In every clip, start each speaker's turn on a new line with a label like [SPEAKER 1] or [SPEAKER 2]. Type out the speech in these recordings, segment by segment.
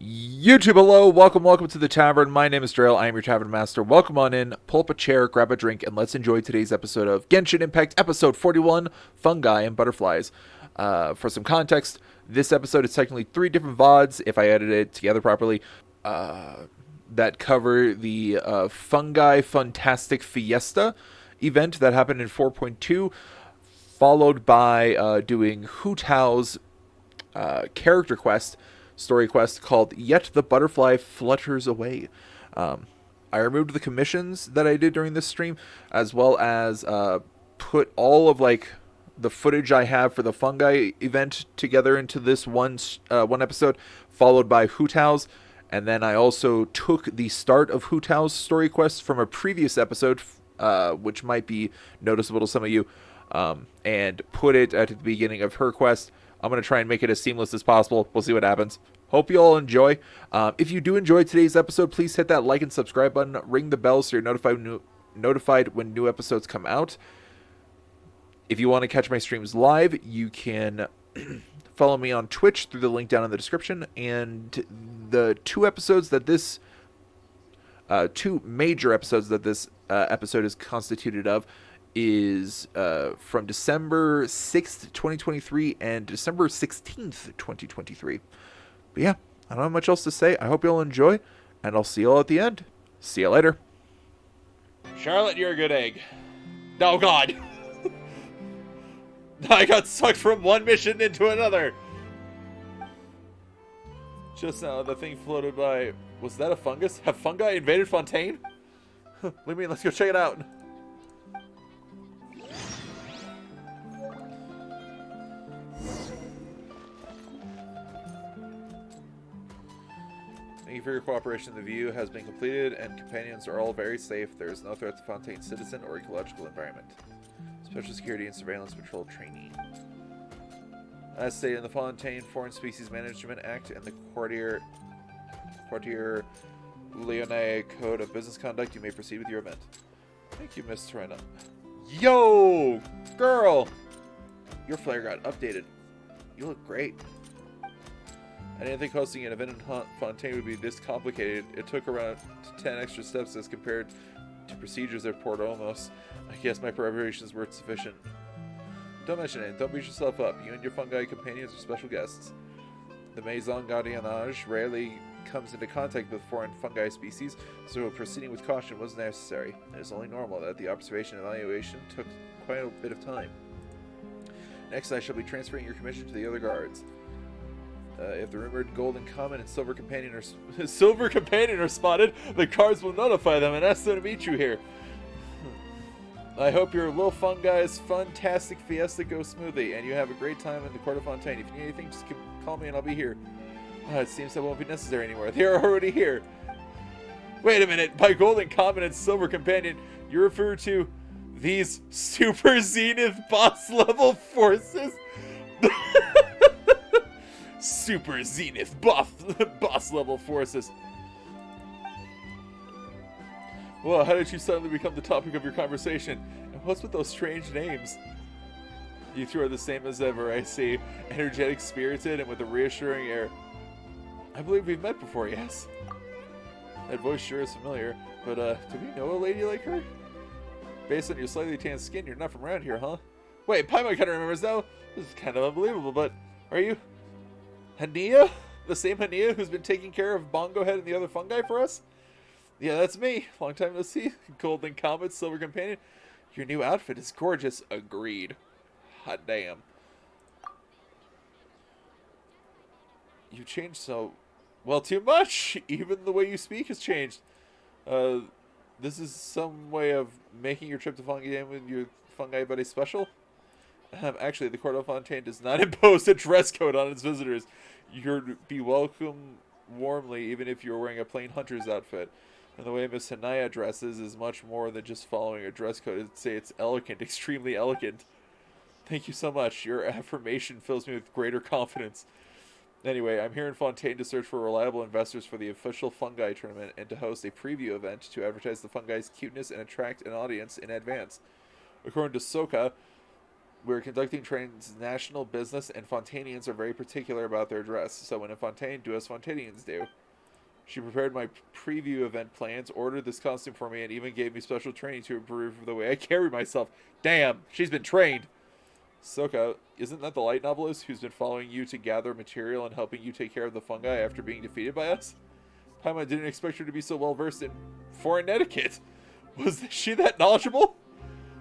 [SPEAKER 1] YouTube, hello, welcome to the Tavern. My name is Drail, I am your Tavern Master. Welcome on in, pull up a chair, grab a drink, and let's enjoy today's episode of Genshin Impact, episode 41, Fungi and Butterflies. For some context, this episode is technically 3 different VODs, if I edit it together properly, that cover the Fungi Fun-Tastic Fiesta event that happened in 4.2, followed by doing Hu Tao's character quest, story quest called Yet the Butterfly Flutters Away. I removed the commissions that I did during this stream, as well as put all of the footage I have for the fungi event together into this one episode, followed by Hu Tao's. And then I also took the start of Hu Tao's story quest from a previous episode, which might be noticeable to some of you, and put it at the beginning of her quest. I'm going to try and make it as seamless as possible. We'll see what happens. Hope you all enjoy. If you do enjoy today's episode, please hit that like and subscribe button. Ring the bell so you're notified when new episodes come out. If you want to catch my streams live, you can follow me on Twitch through the link down in the description. And the two major episodes that this episode is constituted of is from December 6th, 2023 and December 16th, 2023. But yeah, I don't have much else to say. I hope you all enjoy, and I'll see you all at the end. See you later. Charlotte, you're a good egg. Oh god. I got sucked from one mission into another. Just now, the thing floated by. Was that a fungus? Have fungi invaded Fontaine? Leave me, let's go check it out. Thank you for your cooperation. The view has been completed and companions are all very safe. There is no threat to Fontaine's citizen or ecological environment. Special Security and Surveillance Patrol Trainee. As stated in the Fontaine Foreign Species Management Act and the Quartier Lyonnais Code of Business Conduct, you may proceed with your event. Thank you, Miss Serena. Yo! Girl! Your flare got updated. You look great. I didn't think hosting an event in Fontaine would be this complicated. It took around 10 extra steps as compared to procedures at Port Olmos. I guess my preparations weren't sufficient. Don't mention it. Don't beat yourself up. You and your fungi companions are special guests. The Maison Gardiennage rarely comes into contact with foreign fungi species, so proceeding with caution was necessary. It is only normal that the observation and evaluation took quite a bit of time. Next, I shall be transferring your commission to the other guards. If the rumored golden comet and silver companion are spotted, the guards will notify them and ask them to meet you here. I hope your little fungi's Fun-Tastic Fiesta goes smoothly, and you have a great time in the court of Fontaine. If you need anything, just call me and I'll be here. It seems that won't be necessary anymore. They are already here. Wait a minute. By golden comet and silver companion, you refer to these super zenith boss level forces? Super zenith boss level forces. Well, how did you suddenly become the topic of your conversation? And what's with those strange names? You two are the same as ever, I see. Energetic, spirited, and with a reassuring air. I believe we've met before, yes? That voice sure is familiar, but do we know a lady like her? Based on your slightly tanned skin, you're not from around here, huh? Wait, Paimon kind of remembers now? This is kind of unbelievable, but are you Haniyyah? The same Haniyyah who's been taking care of Bongo Head and the other fungi for us? Yeah, that's me. Long time no see. Golden Comet, Silver Companion. Your new outfit is gorgeous. Agreed. Hot damn. You changed so... well, too much. Even the way you speak has changed. This is some way of making your trip to Fungi with your Fungi Buddy special? Actually, the Court of Fontaine does not impose a dress code on its visitors. You're to be welcomed warmly, even if you're wearing a plain hunter's outfit. And the way Miss Haniyyah dresses is much more than just following a dress code. I'd say it's elegant, extremely elegant. Thank you so much. Your affirmation fills me with greater confidence. Anyway, I'm here in Fontaine to search for reliable investors for the official fungi tournament and to host a preview event to advertise the fungi's cuteness and attract an audience in advance. According to Souka, We're conducting transnational business, and Fontainians are very particular about their dress. So when in Fontaine, do as Fontainians do. She prepared my preview event plans, ordered this costume for me, and even gave me special training to improve the way I carry myself. Damn, she's been trained. Souka, isn't that the light novelist who's been following you to gather material and helping you take care of the fungi after being defeated by us? Paimon didn't expect her to be so well versed in foreign etiquette. Was she that knowledgeable?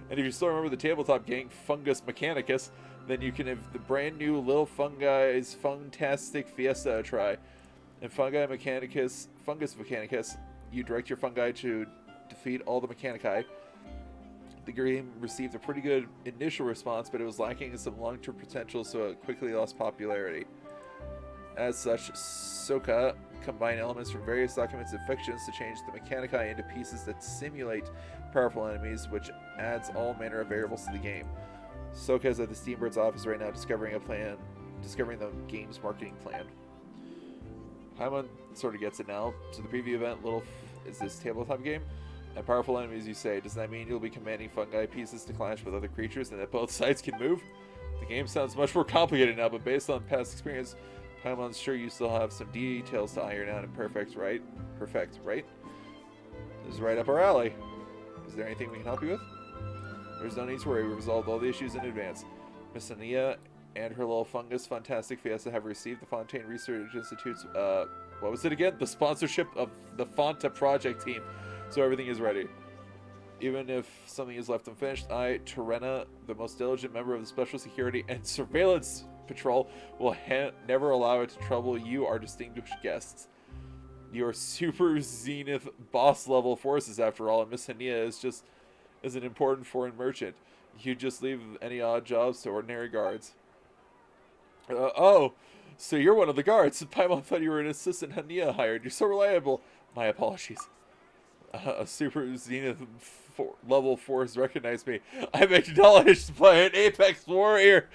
[SPEAKER 1] And if you still remember the tabletop game, Fungus Mechanicus, then you can have the brand new Little Fungi's Fun-Tastic Fiesta a try. In Fungus Mechanicus, you direct your fungi to defeat all the Mechanici. The game received a pretty good initial response, but it was lacking in some long-term potential, so it quickly lost popularity. As such, Souka combined elements from various documents and fictions to change the Mechanici into pieces that simulate powerful enemies, which adds all manner of variables to the game. Souka is at the Steambird's office right now discovering the game's marketing plan. Paimon sort of gets it now. So the preview event, is this tabletop game? And powerful enemies, you say. Does that mean you'll be commanding fungi pieces to clash with other creatures and that both sides can move? The game sounds much more complicated now, but based on past experience, Paimon's sure you still have some details to iron out and perfect, right? This is right up our alley. Is there anything we can help you with? There's no need to worry. We resolved all the issues in advance. Miss Haniyyah and her little fungus Fun-Tastic Fiesta have received the Fontaine Research Institute's, what was it again? The sponsorship of the Fonta project team. So everything is ready. Even if something is left unfinished, I, Terena, the most diligent member of the Special Security and Surveillance Patrol, will never allow it to trouble you, our distinguished guests. Your super zenith boss level forces, after all, and Miss Haniyyah is just an important foreign merchant. You just leave any odd jobs to ordinary guards. Oh, so you're one of the guards. Paimon thought you were an assistant Haniyyah hired. You're so reliable. My apologies. A super zenith level force recognized me. I'm acknowledged by an apex warrior.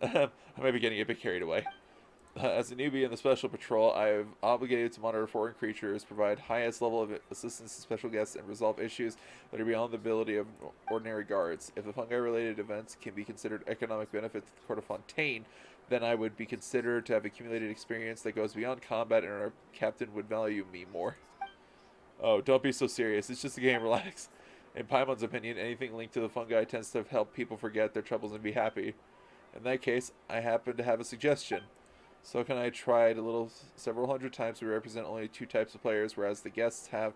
[SPEAKER 1] I may be getting a bit carried away. As a newbie in the special patrol, I am obligated to monitor foreign creatures, provide highest level of assistance to special guests, and resolve issues that are beyond the ability of ordinary guards. If the fungi-related events can be considered economic benefit to the court of Fontaine, then I would be considered to have accumulated experience that goes beyond combat, and our captain would value me more. Oh, don't be so serious. It's just a game. Relax. In Paimon's opinion, anything linked to the fungi tends to help people forget their troubles and be happy. In that case, I happen to have a suggestion. So can I tried several hundred times. We represent only 2 types of players, whereas the guests have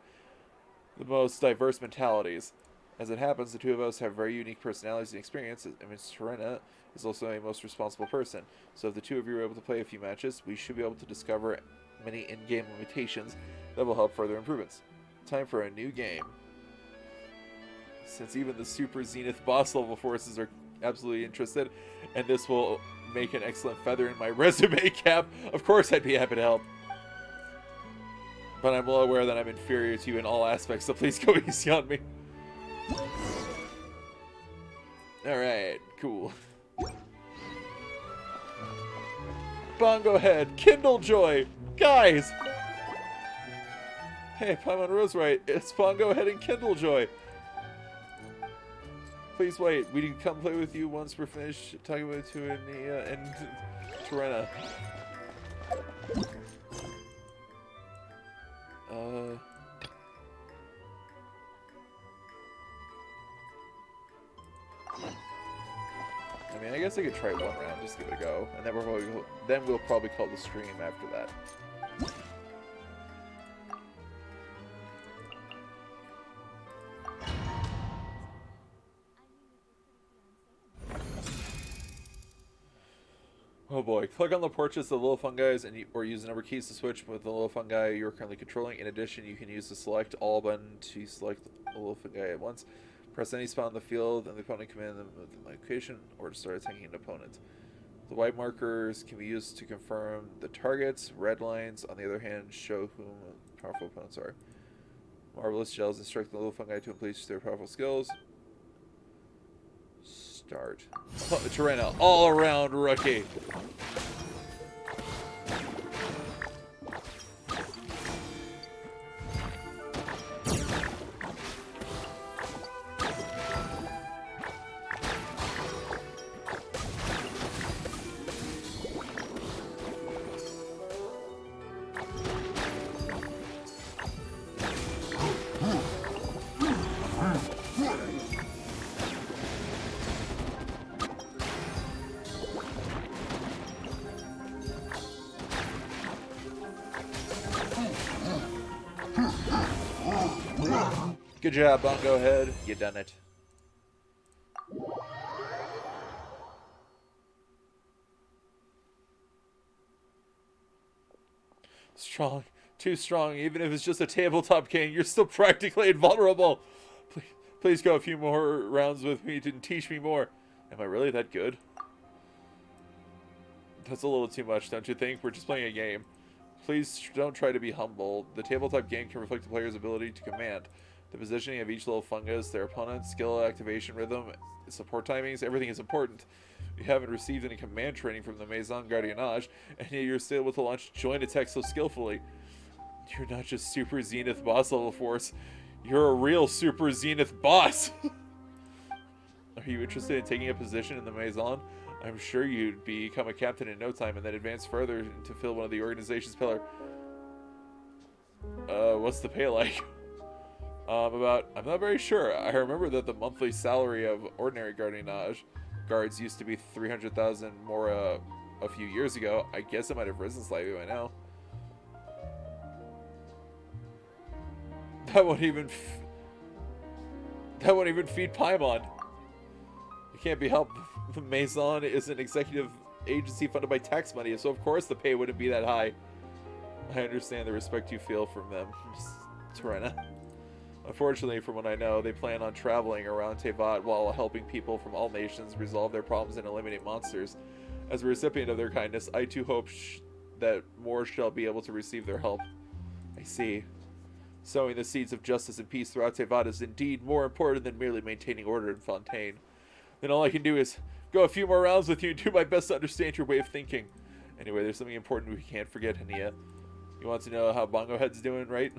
[SPEAKER 1] the most diverse mentalities. As it happens, the 2 of us have very unique personalities and experiences, and Ms. Terena is also a most responsible person. So if the 2 of you are able to play a few matches, we should be able to discover many in-game limitations that will help further improvements. Time for a new game. Since even the super zenith boss level forces are absolutely interested, and this will make an excellent feather in my resume cap, of course I'd be happy to help. But I'm well aware that I'm inferior to you in all aspects, so please go easy on me. Alright, cool. Bongo Head, Kindle Joy! Guys! Hey, Paimon Rose right. It's Bongo Head and Kindle Joy. Please wait. We can come play with you once we're finished talking about Haniyyah and Terena. I mean, I guess I could try 1 round, just give it a go, and then we'll probably call the stream after that. Oh boy. Click on the portraits of the little fungi or use the number keys to switch with the little fungi you're currently controlling. In addition, you can use the select all button to select the little fungi at once. Press any spot on the field and the opponent command them with the location or to start attacking an opponent. The white markers can be used to confirm the targets. Red lines, on the other hand, show whom powerful opponents are. Marvelous gels instruct the little fungi to unleash their powerful skills. Start. Terena, all around rookie. Good job, Bongo Head. You done it. Strong. Too strong. Even if it's just a tabletop game, you're still practically invulnerable. Please go a few more rounds with me to teach me more. Am I really that good? That's a little too much, don't you think? We're just playing a game. Please don't try to be humble. The tabletop game can reflect the player's ability to command. The positioning of each little fungus, their opponent, skill activation rhythm, support timings, everything is important. You haven't received any command training from the Maison Gardiennage, and yet you're still able to launch joint attacks so skillfully. You're not just Super Zenith boss level force. You're a real Super Zenith boss! Are you interested in taking a position in the Maison? I'm sure you'd become a captain in no time and then advance further to fill one of the organization's pillar. What's the pay like? I'm not very sure. I remember that the monthly salary of ordinary gardiennage guards used to be 300,000 more a few years ago. I guess it might have risen slightly by now. That won't even feed Paimon. It can't be helped. The Maison is an executive agency funded by tax money, so of course the pay wouldn't be that high. I understand the respect you feel from them, Terena. Unfortunately, from what I know, they plan on traveling around Tevat while helping people from all nations resolve their problems and eliminate monsters. As a recipient of their kindness, I too hope that more shall be able to receive their help. I see. Sowing the seeds of justice and peace throughout Tevat is indeed more important than merely maintaining order in Fontaine. Then all I can do is go a few more rounds with you and do my best to understand your way of thinking. Anyway, there's something important we can't forget, Haniyyah. You want to know how Bongo Head's doing, right?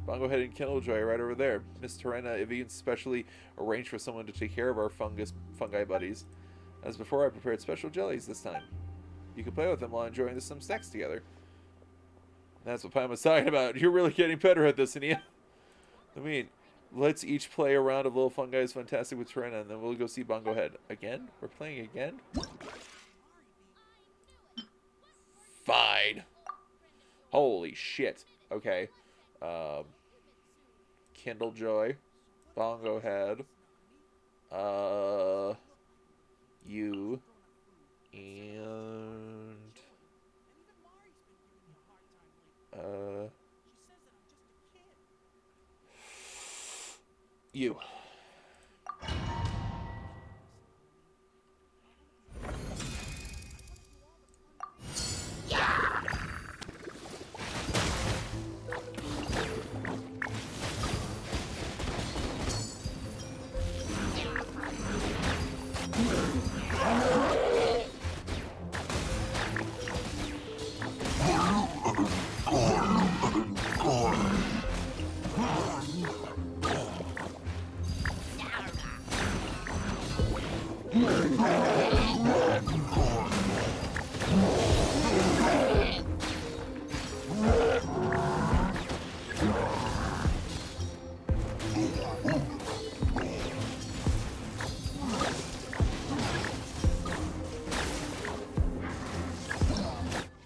[SPEAKER 1] Bongo Head and Killjoy are right over there. Miss Terena even specially arranged for someone to take care of our fungi buddies. As before, I prepared special jellies this time. You can play with them while enjoying some snacks together. That's what Paimon's talking about. You're really getting better at this, Haniyyah. I mean, let's each play a round of Little Fungi's Fun-Tastic with Terena, and then we'll go see Bongo Head. Again? We're playing again? Fine. Holy shit. Okay. Kindlejoy. Bongo Head. You. And... you.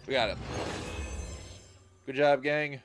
[SPEAKER 1] We got him. Good job, gang.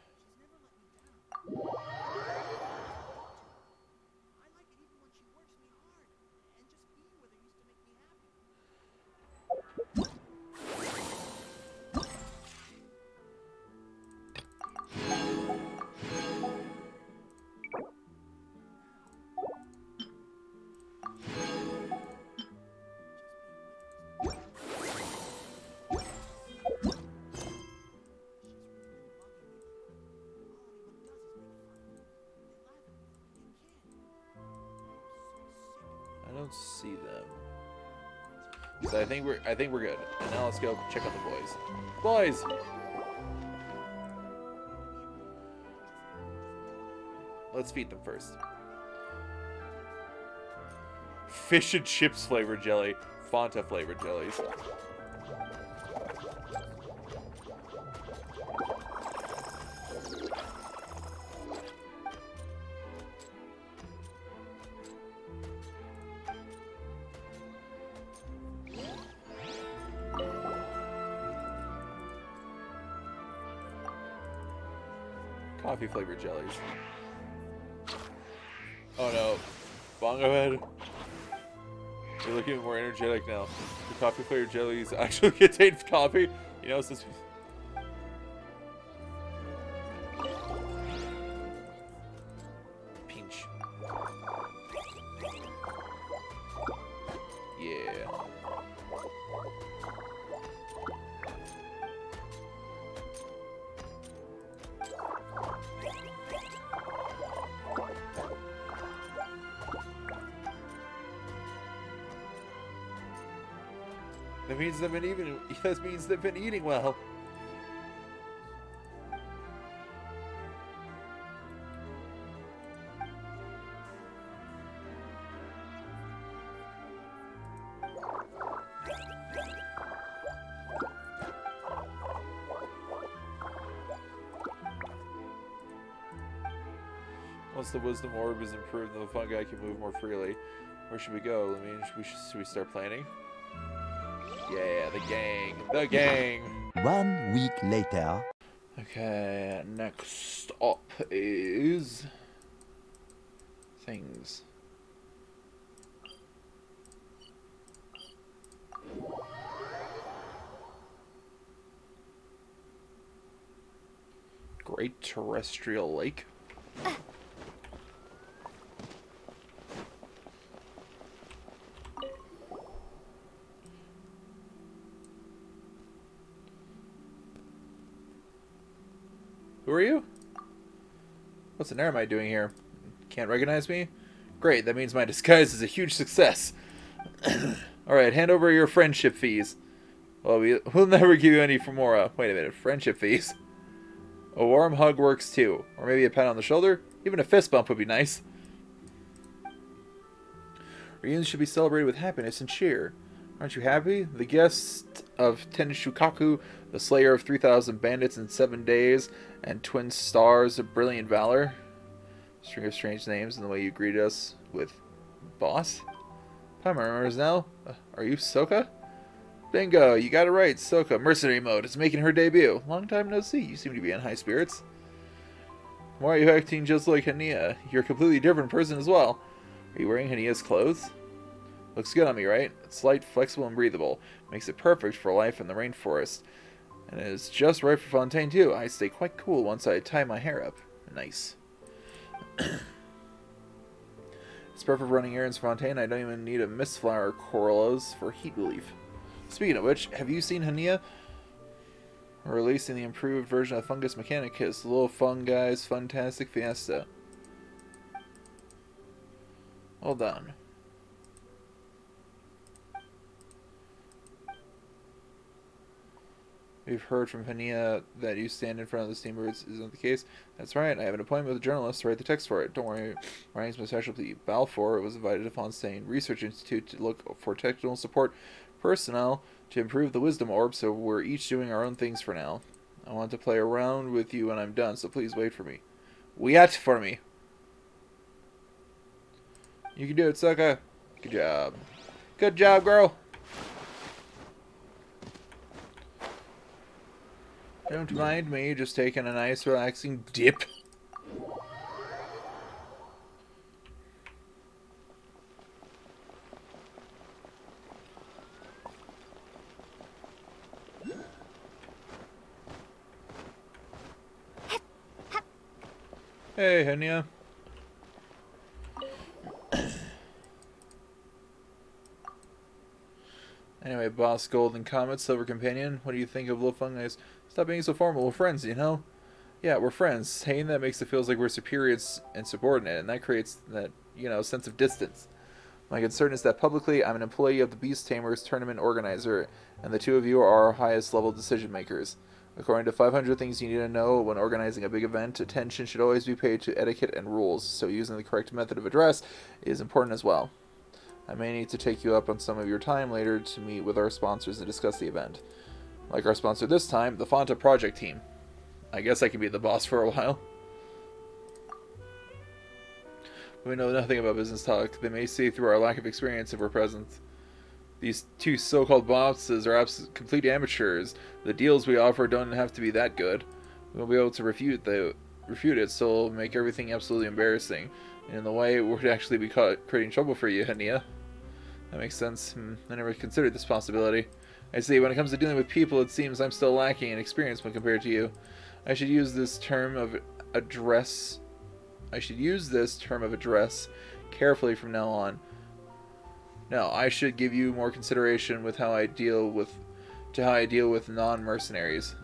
[SPEAKER 1] I don't see them. So I think we're good. And now let's go check out the boys. Boys! Let's feed them first. Fish and chips flavored jelly. Fanta flavored jellies. Coffee flavored jellies. Oh no. Bongo head. You're looking more energetic now. The coffee flavored jellies actually contain coffee. You know, since pinch. Yeah. That means they've been eating. That means they've been eating well. Once the wisdom orb is improved, the fungi can move more freely. Where should we go? I mean, should we start planning? Yeah, the gang. The gang.
[SPEAKER 2] 1 week later.
[SPEAKER 1] Okay, next up is things. Great Terrestrial Lake. Who are you? What's an eremite doing here? Can't recognize me? Great, that means my disguise is a huge success. Alright, hand over your friendship fees. Well, we'll never give you any for more. Wait a minute, friendship fees? A warm hug works too. Or maybe a pat on the shoulder? Even a fist bump would be nice. Reunions should be celebrated with happiness and cheer. Aren't you happy? The guest of Tenshukaku, the slayer of 3,000 bandits in 7 days, and twin stars of brilliant valor. String of strange names and the way you greeted us with boss. Paimon remembers now. Are you Souka? Bingo, you got it right. Souka, mercenary mode, is making her debut. Long time no see. You seem to be in high spirits. Why are you acting just like Haniyyah? You're a completely different person as well. Are you wearing Haniyyah's clothes? Looks good on me, right? It's light, flexible, and breathable. Makes it perfect for life in the rainforest. And it is just right for Fontaine, too. I stay quite cool once I tie my hair up. Nice. It's perfect for running errands for Fontaine. I don't even need a mist flower or corollas for heat relief. Speaking of which, have you seen Haniyyah? We're releasing the improved version of Fungus Mechanicus, the little Fungi's Fun-Tastic Fiesta. Hold on. We've heard from Haniyyah that you stand in front of the steamboats. Isn't that the case? That's right. I have an appointment with a journalist to write the text for it. Don't worry. Writing's my specialty. Balfour was invited to Fontaine Research Institute to look for technical support personnel to improve the wisdom orb, so we're each doing our own things for now. I want to play around with you when I'm done, so please wait for me. Wait for me. You can do it, Souka. Good job. Good job, girl. Don't mind me, just taking a nice relaxing dip. Hey, Haniyyah. Anyway, Boss Golden Comet, Silver Companion, what do you think of little fungus? Stop being so formal. We're friends, you know? Yeah, we're friends. Saying that makes it feel like we're superior and subordinate, and that creates that, sense of distance. My concern is that publicly, I'm an employee of the Beast Tamers tournament organizer, and the two of you are our highest level decision makers. According to 500 things you need to know when organizing a big event, attention should always be paid to etiquette and rules, so using the correct method of address is important as well. I may need to take you up on some of your time later to meet with our sponsors and discuss the event. Like our sponsor this time, the Fonta Project Team. I guess I can be the boss for a while. We know nothing about business talk. They may see through our lack of experience if we're present. These two so-called bosses are complete amateurs. The deals we offer don't have to be that good. We won't be able to refute it, so it'll make everything absolutely embarrassing. And in the way it would actually be caught creating trouble for you, Haniyyah. That makes sense. I never considered this possibility. I see, when it comes to dealing with people, it seems I'm still lacking in experience when compared to you. I should use this term of address carefully from now on. No, I should give you more consideration with how I deal with non-mercenaries.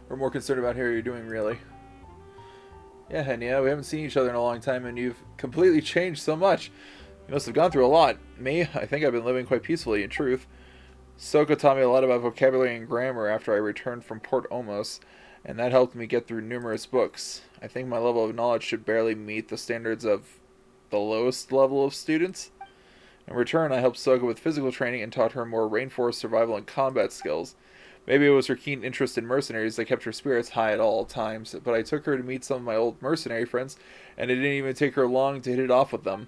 [SPEAKER 1] We're more concerned about how you're doing, really. Yeah, Haniyyah, we haven't seen each other in a long time, and you've completely changed so much. You must have gone through a lot. Me, I think I've been living quite peacefully, in truth. Souka taught me a lot about vocabulary and grammar after I returned from Port Omos, and that helped me get through numerous books. I think my level of knowledge should barely meet the standards of the lowest level of students. In return, I helped Souka with physical training and taught her more rainforest survival and combat skills. Maybe it was her keen interest in mercenaries that kept her spirits high at all times, but I took her to meet some of my old mercenary friends, and it didn't even take her long to hit it off with them.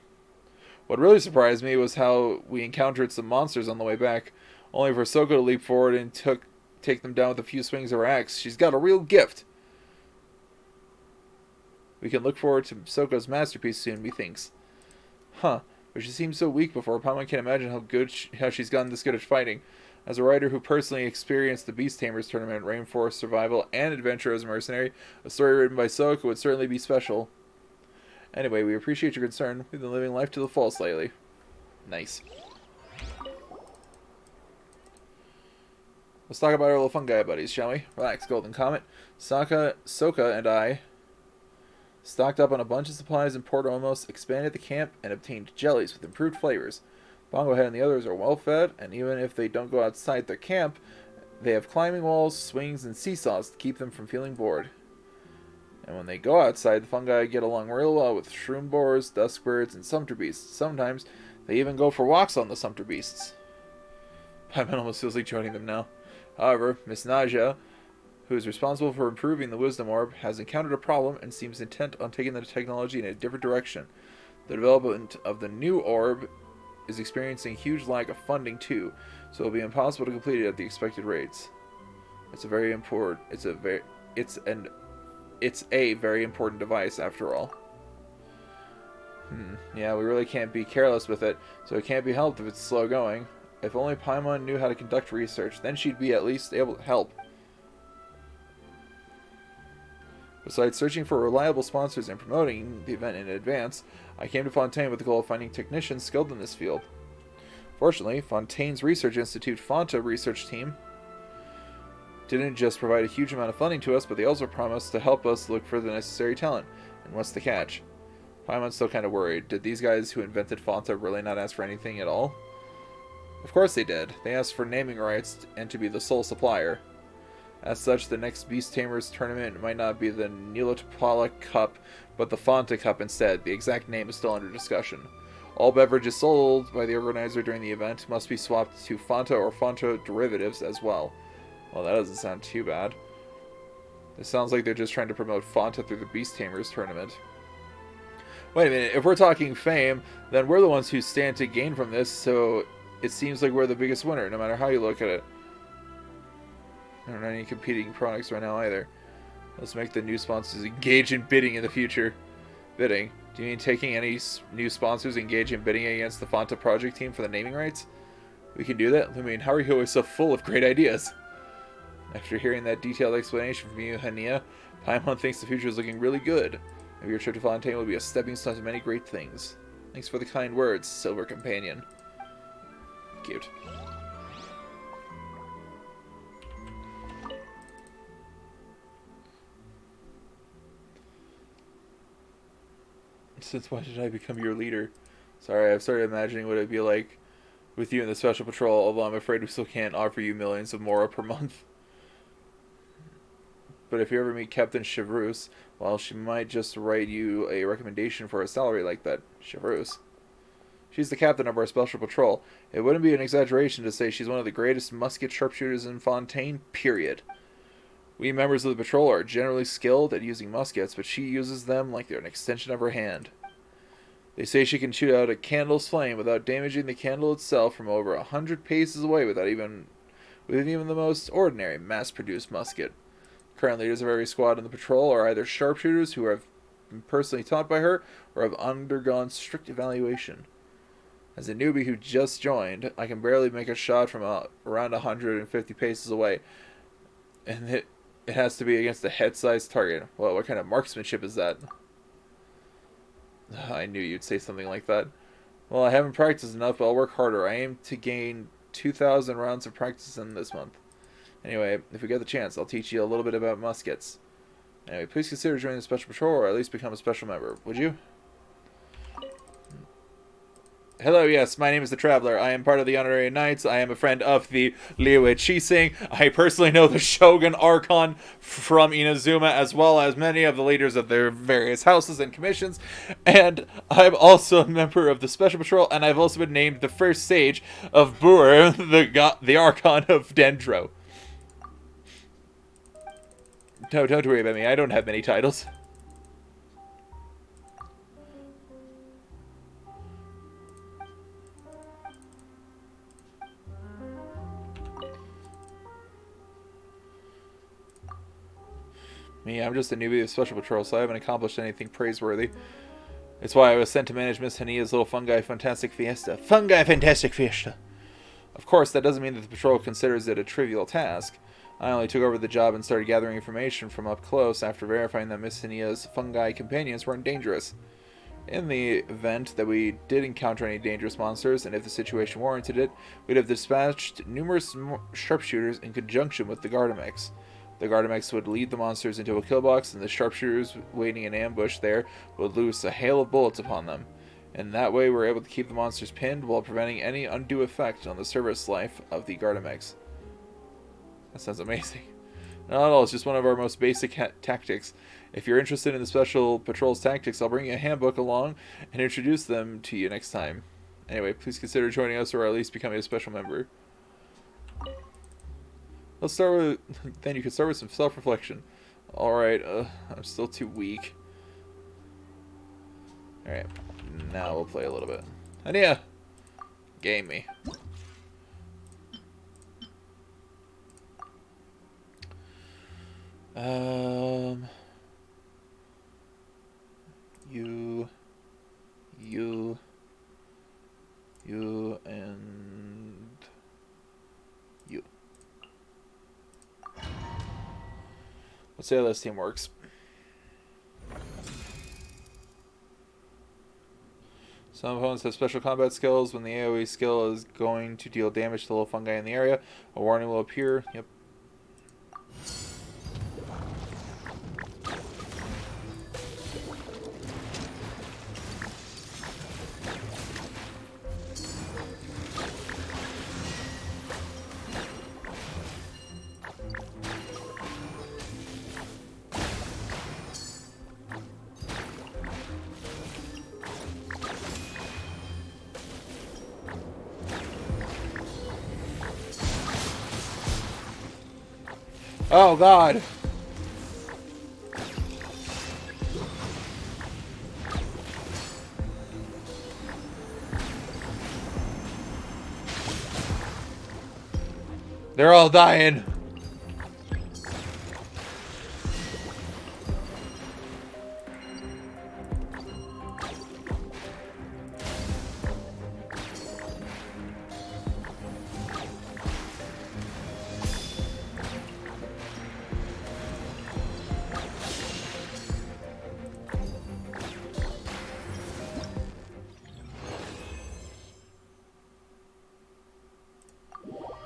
[SPEAKER 1] What really surprised me was how we encountered some monsters on the way back, only for Souka to leap forward and take them down with a few swings of her axe. She's got a real gift. We can look forward to Souka's masterpiece soon, methinks. Huh, but she seemed so weak before. Paimon can't imagine how she's gotten this good at fighting. As a writer who personally experienced the Beast Tamers tournament, rainforest survival, and adventure as a mercenary, a story written by Souka would certainly be special. Anyway, we appreciate your concern. We've been living life to the fullest lately. Nice. Let's talk about our little fungi buddies, shall we? Relax, Golden Comet. Souka and I stocked up on a bunch of supplies in Port Omos, expanded the camp, and obtained jellies with improved flavors. Bongohead and the others are well fed, and even if they don't go outside their camp, they have climbing walls, swings, and seesaws to keep them from feeling bored. And when they go outside, the fungi get along real well with shroom borers, dusk birds, and sumpter beasts. Sometimes they even go for walks on the sumpter beasts. Paimon almost feels like joining them now. However, Miss Naja, who is responsible for improving the Wisdom Orb, has encountered a problem and seems intent on taking the technology in a different direction. The development of the new orb is experiencing a huge lack of funding too, so it will be impossible to complete it at the expected rates. It's a very important device after all. Yeah, we really can't be careless with it, so it can't be helped if it's slow going. If only Paimon knew how to conduct research, then she'd be at least able to help. Besides searching for reliable sponsors and promoting the event in advance, I came to Fontaine with the goal of finding technicians skilled in this field. Fortunately, Fontaine's Research Institute Fonta research team didn't just provide a huge amount of funding to us, but they also promised to help us look for the necessary talent. And what's the catch? Paimon's still kind of worried. Did these guys who invented Fonta really not ask for anything at all? Of course they did. They asked for naming rights and to be the sole supplier. As such, the next Beast Tamers tournament might not be the Nilotopala Cup, but the Fonta Cup instead. The exact name is still under discussion. All beverages sold by the organizer during the event must be swapped to Fonta or Fonta derivatives as well. Well, that doesn't sound too bad. It sounds like they're just trying to promote Fonta through the Beast Tamers tournament. Wait a minute, if we're talking fame, then we're the ones who stand to gain from this, so it seems like we're the biggest winner, no matter how you look at it. There aren't any competing products right now either. Let's make the new sponsors engage in bidding in the future. Bidding? Do you mean taking any new sponsors engage in bidding against the Fonta project team for the naming rights? We can do that? I mean, how are you always so full of great ideas? After hearing that detailed explanation from you, Haniyyah, Paimon thinks the future is looking really good. Maybe your trip to Fontaine will be a stepping stone to many great things. Thanks for the kind words, Silver Companion. Cute. Since when did I become your leader? Sorry, I've started imagining what it'd be like with you in the Special Patrol, although I'm afraid we still can't offer you millions of mora per month. But if you ever meet Captain Chevreuse, well, she might just write you a recommendation for a salary like that. Chevreuse. She's the captain of our Special Patrol. It wouldn't be an exaggeration to say she's one of the greatest musket sharpshooters in Fontaine, period. We members of the patrol are generally skilled at using muskets, but she uses them like they're an extension of her hand. They say she can shoot out a candle's flame without damaging the candle itself from over 100 paces away with even the most ordinary mass-produced musket. Current leaders of every squad in the patrol are either sharpshooters who have been personally taught by her or have undergone strict evaluation. As a newbie who just joined, I can barely make a shot from around 150 paces away. And it has to be against a head-sized target. Well, what kind of marksmanship is that? I knew you'd say something like that. Well, I haven't practiced enough, but I'll work harder. I aim to gain 2,000 rounds of practice in this month. Anyway, if we get the chance, I'll teach you a little bit about muskets. Anyway, please consider joining the Special Patrol, or at least become a special member. Would you? Hello, yes, my name is the Traveler. I am part of the Honorary Knights. I am a friend of the Liuwe Chising. I personally know the Shogun Archon from Inazuma, as well as many of the leaders of their various houses and commissions. And I'm also a member of the Special Patrol, and I've also been named the first sage of Bur, the Archon of Dendro. No, don't worry about me. I don't have many titles. Me, I'm just a newbie of Special Patrol, so I haven't accomplished anything praiseworthy. It's why I was sent to manage Miss Haniyyah's little Fungi Fantastic Fiesta. Fungi Fantastic Fiesta! Of course, that doesn't mean that the patrol considers it a trivial task. I only took over the job and started gathering information from up close after verifying that Miss Haniyyah's fungi companions weren't dangerous. In the event that we did encounter any dangerous monsters, and if the situation warranted it, we'd have dispatched numerous sharpshooters in conjunction with the Gardamex. The Gardamex would lead the monsters into a kill box, and the sharpshooters waiting in ambush there would loose a hail of bullets upon them. In that way, we're able to keep the monsters pinned while preventing any undue effect on the service life of the Gardamex. That sounds amazing. Not at all, it's just one of our most basic tactics. If you're interested in the Special Patrol's tactics, I'll bring you a handbook along and introduce them to you next time. Anyway, please consider joining us or at least becoming a special member. Let's start with... Then you can start with some self-reflection. Alright, I'm still too weak. Alright, now we'll play a little bit. Haniyyah! Game me. You, and you. Let's see how this team works. Some opponents have special combat skills. When the AoE skill is going to deal damage to little fungi in the area, a warning will appear. Yep. Oh, God. They're all dying.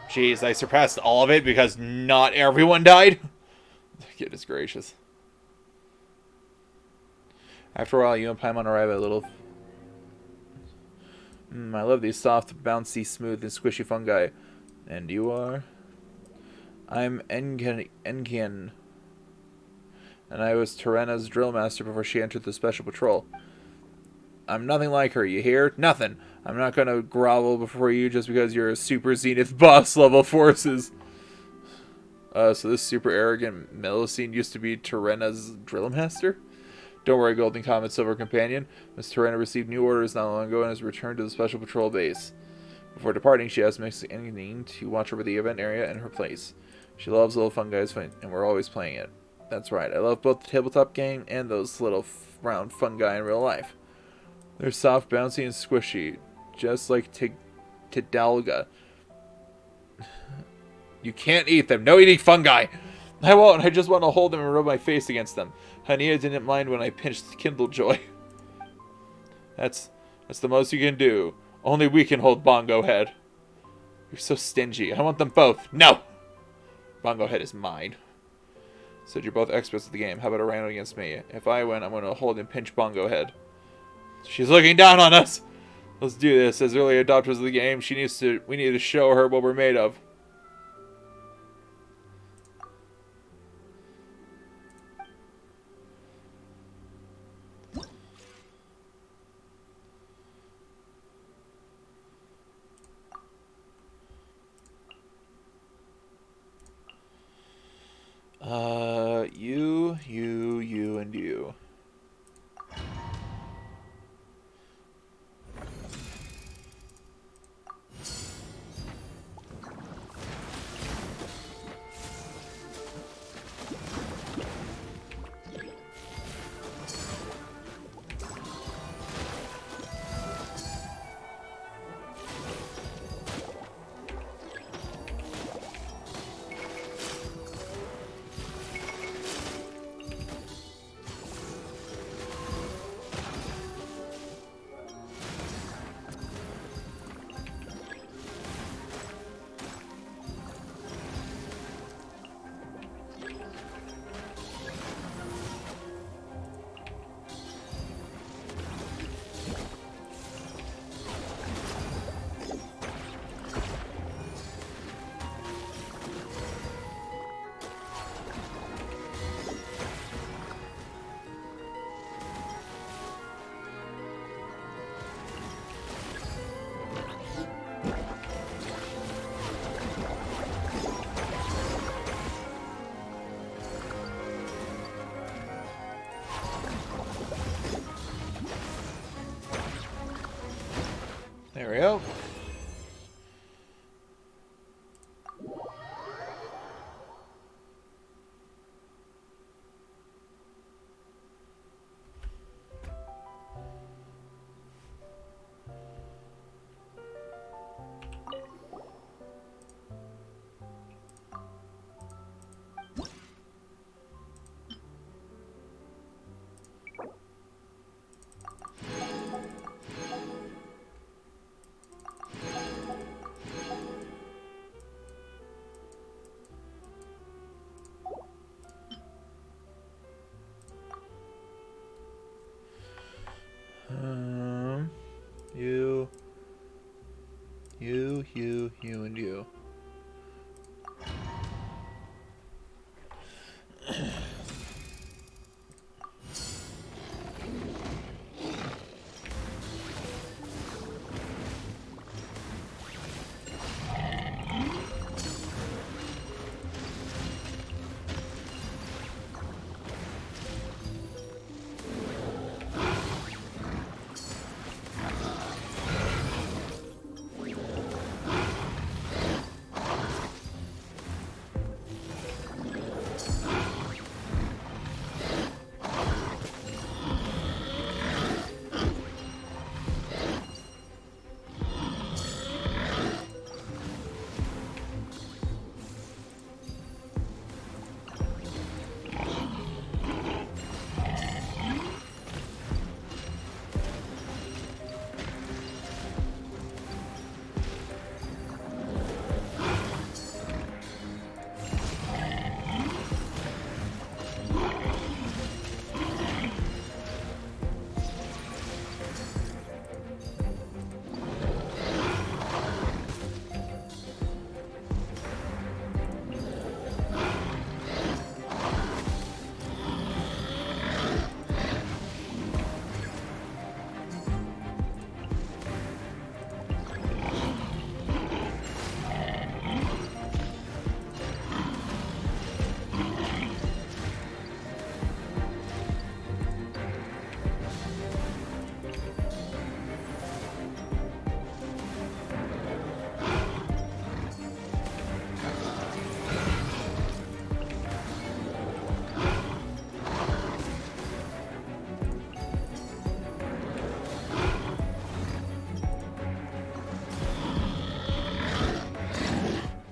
[SPEAKER 1] Jeez, I surpassed all of it because not everyone died? Goodness gracious. After a while, you and Paimon arrive at a little... I love these soft, bouncy, smooth, and squishy fungi. And you are? I'm Enkian. And I was Terena's drill master before she entered the Special Patrol. I'm nothing like her, you hear? Nothing. I'm not gonna grovel before you just because you're a super zenith boss level forces. So this super arrogant Melusine used to be Terena's drill master? Don't worry, Golden Comet Silver Companion. Miss Terena received new orders not long ago and has returned to the Special Patrol base. Before departing, she asked Miss Engineering to watch over the event area and her place. She loves little fungi, and we're always playing it. That's right. I love both the tabletop game and those little round fungi in real life. They're soft, bouncy, and squishy, just like Tidalga. You can't eat them. No eating fungi. I won't. I just want to hold them and rub my face against them. Haniyyah didn't mind when I pinched Kindle Joy. That's the most you can do. Only we can hold Bongo Head. You're so stingy. I want them both. No! Bongo Head is mine. Said you're both experts at the game. How about a round against me? If I win, I'm going to hold and pinch Bongo Head. She's looking down on us. Let's do this. As early adopters of the game, we need to show her what we're made of. You, and you. There we go. You, and you.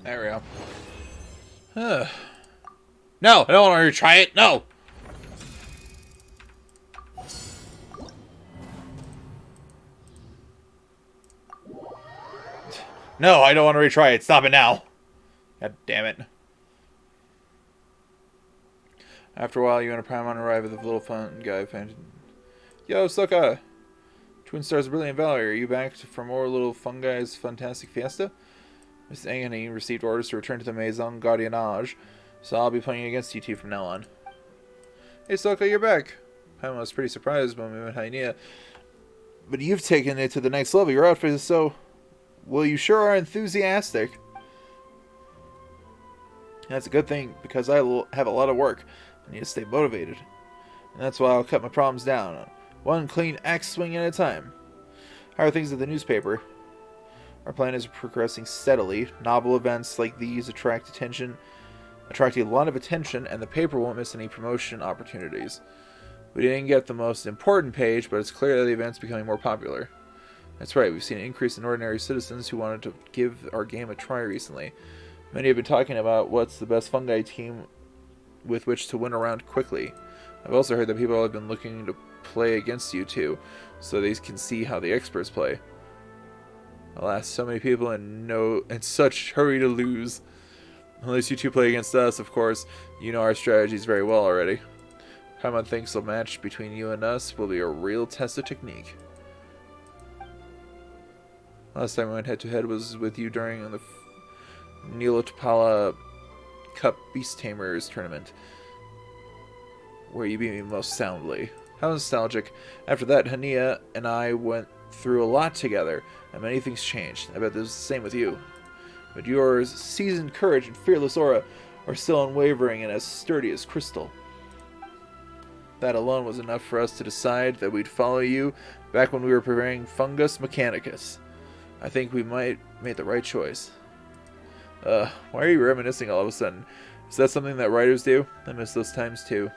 [SPEAKER 1] There we go. No, I don't want to retry it. No. No, I don't want to retry it. Stop it now. God damn it. After a while, you and a Paimon arrive at the little fun guy. Yo, Souka! Twin Stars Brilliant Valerie, are you back for more little Fungi's Fun-Tastic Fiesta? Miss Agony received orders to return to the Maison Gardiennage, so I'll be playing against you two from now on. Hey, Souka, you're back. Paimon was pretty surprised when we met Haniyyah, but you've taken it to the next level. Your outfit is so... Well, you sure are enthusiastic. That's a good thing, because I have a lot of work. I need to stay motivated. And that's why I'll cut my problems down. One clean axe swing at a time. How are things at the newspaper? Our plan is progressing steadily. Novel events like these attract a lot of attention, and the paper won't miss any promotion opportunities. We didn't get the most important page, but it's clear that the event's becoming more popular. That's right, we've seen an increase in ordinary citizens who wanted to give our game a try recently. Many have been talking about what's the best fungi team with which to win around quickly. I've also heard that people have been looking to play against you too, so they can see how the experts play. Alas, so many people in such hurry to lose. Unless you two play against us, of course. You know our strategies very well already. Paimon thinks the match between you and us will be a real test of technique. Last time I went head-to-head was with you during the Neelotpala Cup Beast Tamers tournament, where you beat me most soundly. How nostalgic. After that, Haniyyah and I went through a lot together, and many things changed. I bet there's the same with you. But yours seasoned courage and fearless aura are still unwavering and as sturdy as crystal. That alone was enough for us to decide that we'd follow you back when we were preparing Fungus Mechanicus. I think we might make the right choice. Why are you reminiscing all of a sudden? Is that something that writers do? I miss those times too.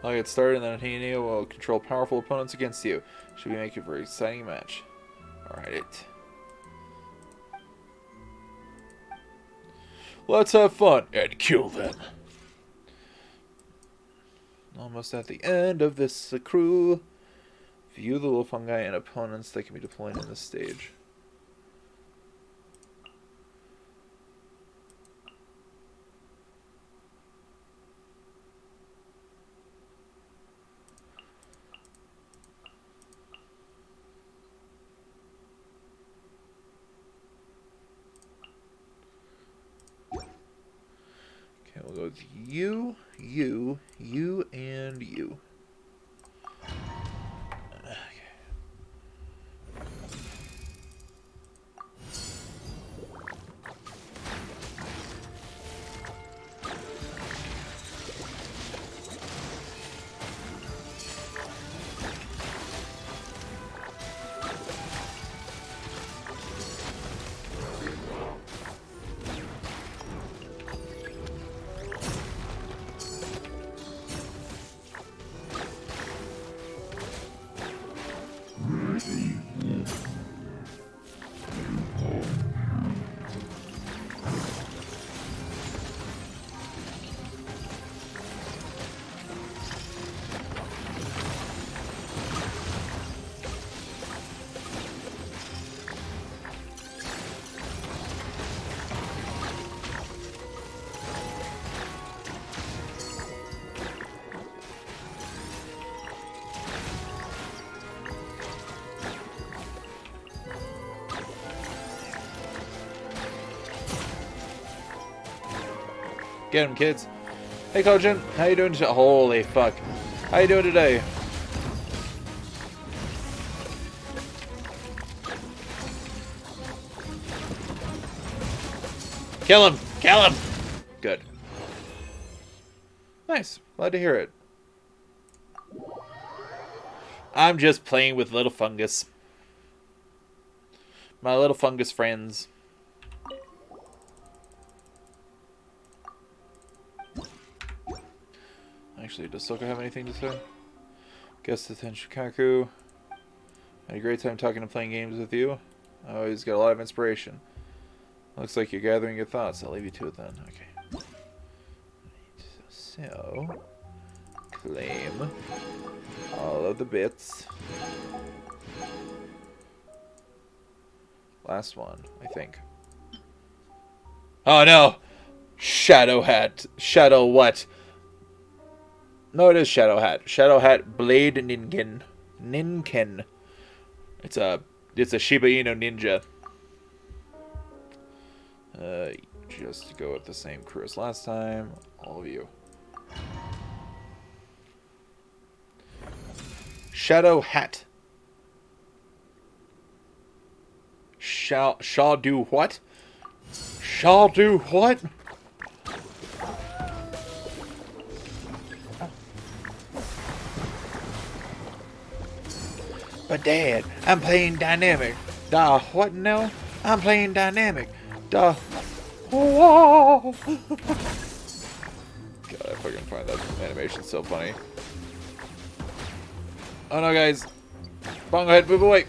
[SPEAKER 1] I'll get started, and then Haniyyah will control powerful opponents against you. Should we make it a very exciting match? Alright. Let's have fun and kill them. Almost at the end of this crew. View the little fungi and opponents that can be deployed in this stage. Okay, we'll go with you, and you. Get him, kids. Hey, Kojin. How you doing today? Holy fuck. How you doing today? Kill him! Kill him! Good. Nice. Glad to hear it. I'm just playing with little fungus. My little fungus friends. Actually, does Souka have anything to say? Guess attention Kaku. Had a great time talking and playing games with you. I always get a lot of inspiration. Looks like you're gathering your thoughts. I'll leave you to it then. Okay. So, claim all of the bits. Last one, I think. Oh no! Shadow Hat. Shadow what? No, it is Shadow Hat. Shadow Hat Blade Ninken. Ninken. It's a Shiba Inu ninja. Just to go with the same crew as last time. All of you. Shadow Hat. Shall do what? Shall do what? But Dad, I'm playing dynamic. Duh, what now? I'm playing dynamic. Duh. Whoa. God, I fucking find that animation so funny. Oh no, guys. Bongo head, move away.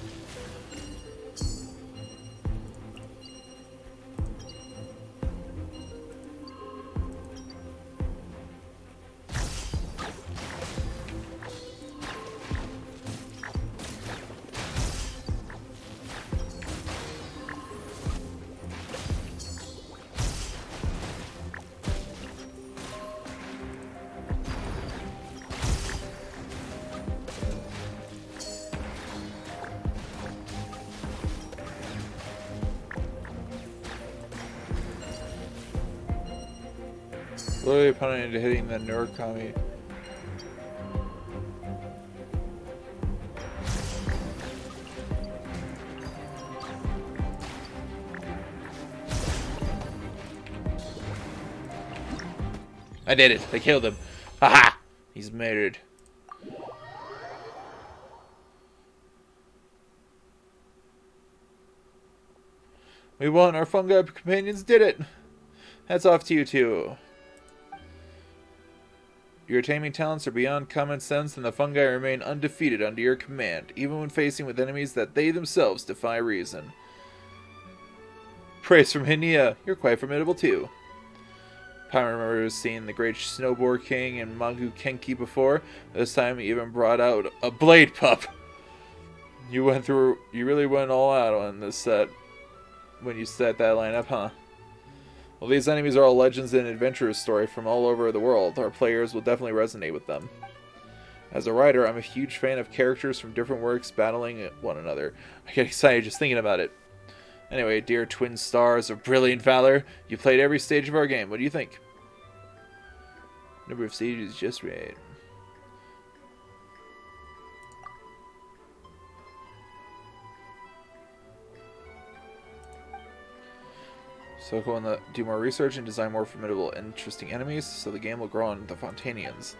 [SPEAKER 1] Literally opponent into hitting the Nurikami. I did it. I killed him. Haha! He's murdered. We won. Our fungi companions did it. Hats off to you two. Your taming talents are beyond common sense, and the fungi remain undefeated under your command, even when facing with enemies that they themselves defy reason. Praise from Haniyyah. You're quite formidable too. Paimon remembers seeing the great Snowboard King and Magu Kenki before. This time he even brought out a blade pup. You really went all out on this set when you set that lineup, huh? Well, these enemies are all legends and adventurers story from all over the world. Our players will definitely resonate with them. As a writer, I'm a huge fan of characters from different works battling one another. I get excited just thinking about it. Anyway, dear twin stars of brilliant valor, you played every stage of our game. What do you think? Number of stages just right. So go on the do more research and design more formidable and interesting enemies, so the game will grow on the Fontainians.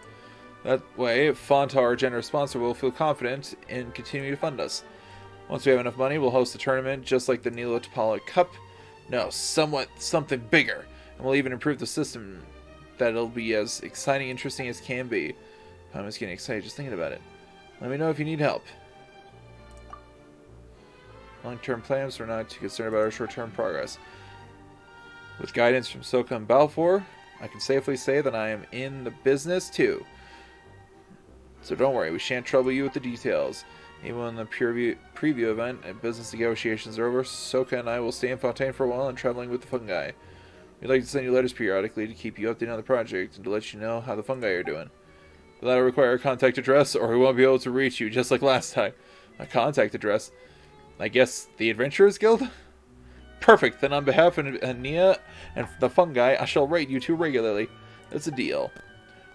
[SPEAKER 1] That way, Fonta, our generous sponsor, will feel confident in continuing to fund us. Once we have enough money, we'll host a tournament just like the Nilo Tapala Cup. No, something bigger. And we'll even improve the system that it'll be as exciting and interesting as can be. I'm just getting excited just thinking about it. Let me know if you need help. Long-term plans, we're not too concerned about our short-term progress. With guidance from Souka and Balfour, I can safely say that I am in the business too. So don't worry, we shan't trouble you with the details. Even when the preview event and business negotiations are over, Souka and I will stay in Fontaine for a while and traveling with the fungi. We'd like to send you letters periodically to keep you updated on the project and to let you know how the fungi are doing. But that'll require a contact address or we won't be able to reach you, just like last time. A contact address? I guess the Adventurers Guild? Perfect, then on behalf of Haniyyah and the fungi, I shall rate you two regularly. That's a deal.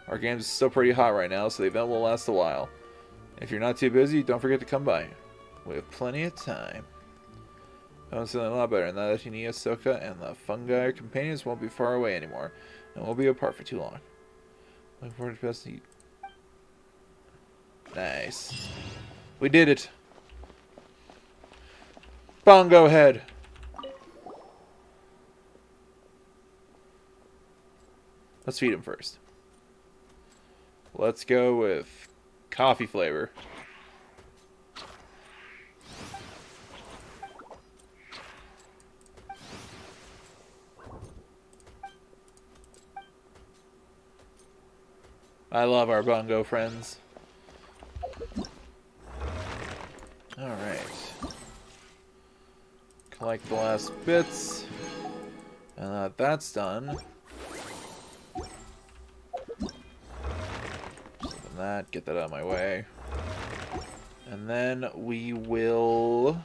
[SPEAKER 1] Our game's still pretty hot right now, so the event will last a while. If you're not too busy, don't forget to come by. We have plenty of time. I'm feeling a lot better, and now that Haniyyah, Souka, and the fungi companions won't be far away anymore, and won't be apart for too long. Looking forward to best. Nice. We did it. Bongo head. Let's feed him first. Let's go with Coffee flavor. I love our bongo friends. Alright. Collect the last bits. And that's done. That, get that out of my way. And then we will...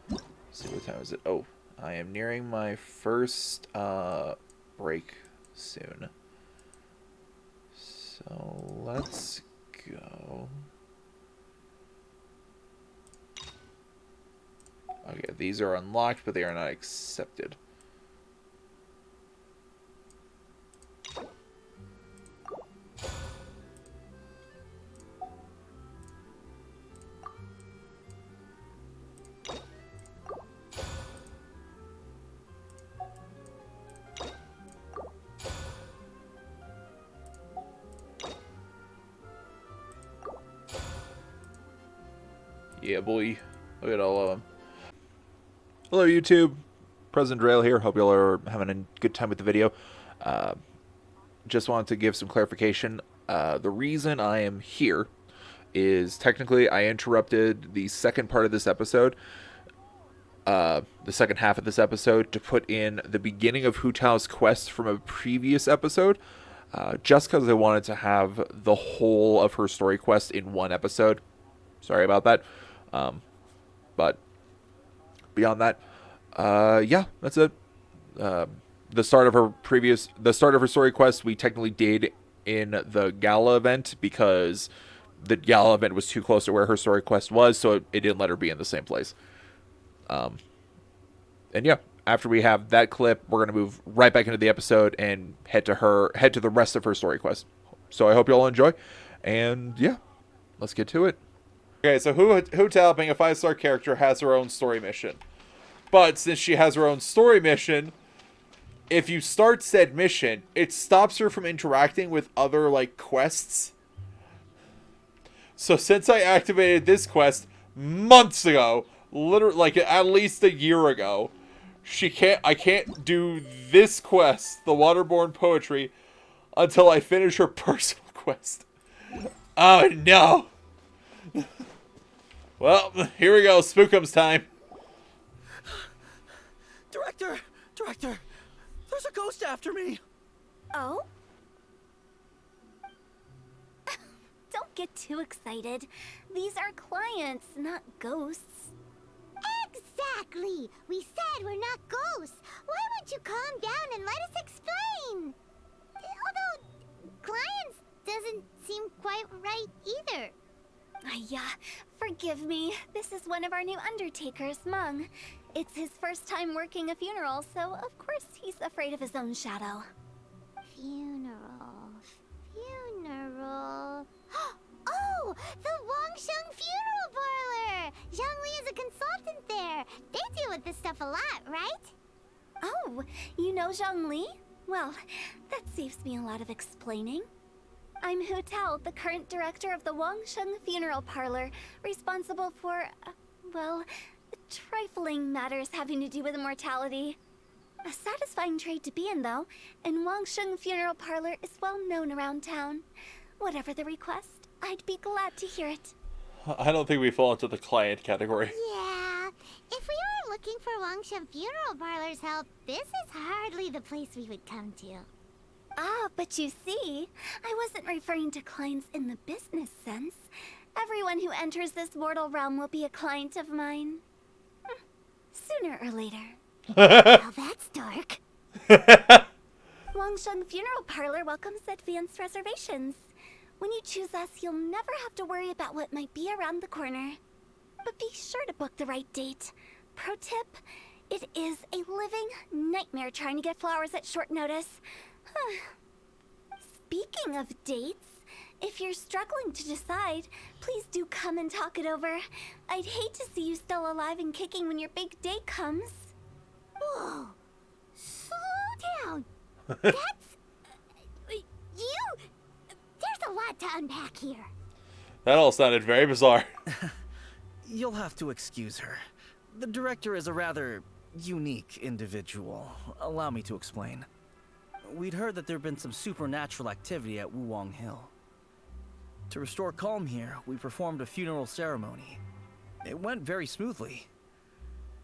[SPEAKER 1] Let's see, what time is it? Oh, I am nearing my first break soon. So let's go. Okay, these are unlocked, but they are not accepted. Yeah, boy. Look at all of them. Hello, YouTube. President Drail here. Hope y'all are having a good time with the video. Just wanted to give some clarification. The reason I am here is technically I interrupted the second part of this episode, the second half of this episode, to put in the beginning of Hu Tao's quest from a previous episode, just because I wanted to have the whole of her story quest in one episode. Sorry about that. But beyond that, yeah, that's it. The start of her story quest, we technically did in the gala event because the gala event was too close to where her story quest was, so it didn't let her be in the same place. And yeah, after we have that clip, we're gonna move right back into the episode and head to the rest of her story quest. So I hope you all enjoy, and yeah, let's get to it. Okay, so Hu Tao, being a 5-star character, has her own story mission. But since she has her own story mission, if you start said mission, it stops her from interacting with other, like, quests. So since I activated this quest months ago, literally, like, at least a year ago, I can't do this quest, the Waterborne Poetry, until I finish her personal quest. Oh, no! Well, here we go. Spookums time.
[SPEAKER 3] Director, there's a ghost after me.
[SPEAKER 4] Oh? Don't get too excited. These are clients, not ghosts.
[SPEAKER 5] Exactly! We said we're not ghosts. Why won't you calm down and let us explain? Although, clients doesn't seem quite right either.
[SPEAKER 4] Yeah, forgive me. This is one of our new undertakers, Mung. It's his first time working a funeral, so of course he's afraid of his own shadow.
[SPEAKER 5] Funeral. Oh! The Wangsheng Funeral Parlor! Zhongli is a consultant there. They deal with this stuff a lot, right?
[SPEAKER 4] Oh, you know Zhongli? Well, that saves me a lot of explaining. I'm Hu Tao, the current director of the Wangsheng Funeral Parlor, responsible for, well, trifling matters having to do with immortality. A satisfying trade to be in, though, and Wangsheng Funeral Parlor is well known around town. Whatever the request, I'd be glad to hear it.
[SPEAKER 1] I don't think we fall into the client category.
[SPEAKER 5] Yeah. If we were looking for Wangsheng Funeral Parlor's help, this is hardly the place we would come to.
[SPEAKER 4] Ah, but you see, I wasn't referring to clients in the business sense. Everyone who enters this mortal realm will be a client of mine. Sooner or later.
[SPEAKER 5] Well, that's dark.
[SPEAKER 4] Wangsheng Funeral Parlor welcomes advanced reservations. When you choose us, you'll never have to worry about what might be around the corner. But be sure to book the right date. Pro tip, it is a living nightmare trying to get flowers at short notice. Speaking of dates, if you're struggling to decide, please do come and talk it over. I'd hate to see you still alive and kicking when your big day comes.
[SPEAKER 5] Whoa. Slow down. That's... you... There's a lot to unpack here.
[SPEAKER 1] That all sounded very bizarre.
[SPEAKER 3] You'll have to excuse her. The director is a rather unique individual. Allow me to explain. We'd heard that there'd been some supernatural activity at Wuwang Hill. To restore calm here, we performed a funeral ceremony. It went very smoothly.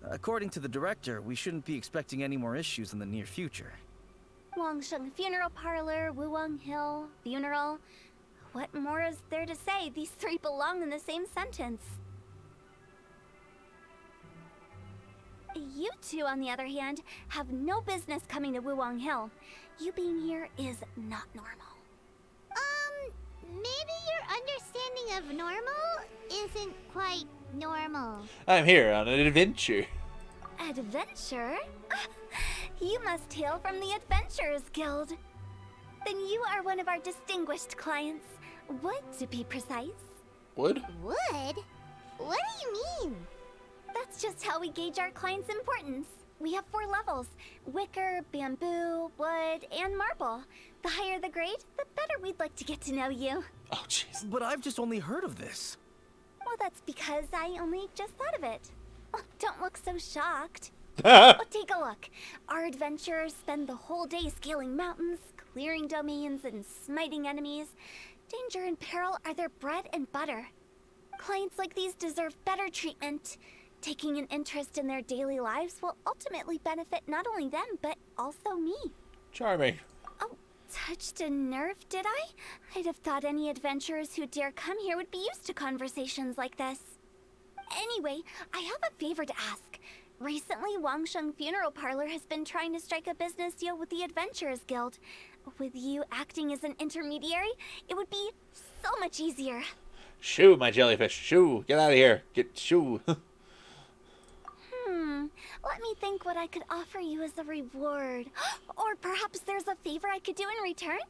[SPEAKER 3] According to the director, we shouldn't be expecting any more issues in the near future.
[SPEAKER 4] Wangsheng Funeral Parlor, Wuwang Hill, funeral. What more is there to say? These three belong in the same sentence. You two, on the other hand, have no business coming to Wuwang Hill. You being here is not normal.
[SPEAKER 5] Maybe your understanding of normal isn't quite normal.
[SPEAKER 1] I'm here on an adventure.
[SPEAKER 4] Adventure? You must hail from the Adventurers Guild. Then you are one of our distinguished clients. Wood, to be precise.
[SPEAKER 1] Wood?
[SPEAKER 5] Wood? What do you mean?
[SPEAKER 4] That's just how we gauge our clients' importance. We have 4 levels: wicker, bamboo, wood, and marble. The higher the grade, the better we'd like to get to know you.
[SPEAKER 1] Oh, jeez.
[SPEAKER 3] But I've just only heard of this.
[SPEAKER 4] Well, that's because I only just thought of it. Oh, don't look so shocked.
[SPEAKER 1] Oh,
[SPEAKER 4] Oh, take a look. Our adventurers spend the whole day scaling mountains, clearing domains, and smiting enemies. Danger and peril are their bread and butter. Clients like these deserve better treatment. Taking an interest in their daily lives will ultimately benefit not only them, but also me.
[SPEAKER 1] Charming.
[SPEAKER 4] Oh, touched a nerve, did I? I'd have thought any adventurers who dare come here would be used to conversations like this. Anyway, I have a favor to ask. Recently, Wangsheng Funeral Parlor has been trying to strike a business deal with the Adventurers Guild. With you acting as an intermediary, it would be so much easier.
[SPEAKER 1] Shoo, my jellyfish. Shoo. Get out of here. Get shoo.
[SPEAKER 4] Let me think what I could offer you as a reward. Or perhaps there's a favor I could do in return?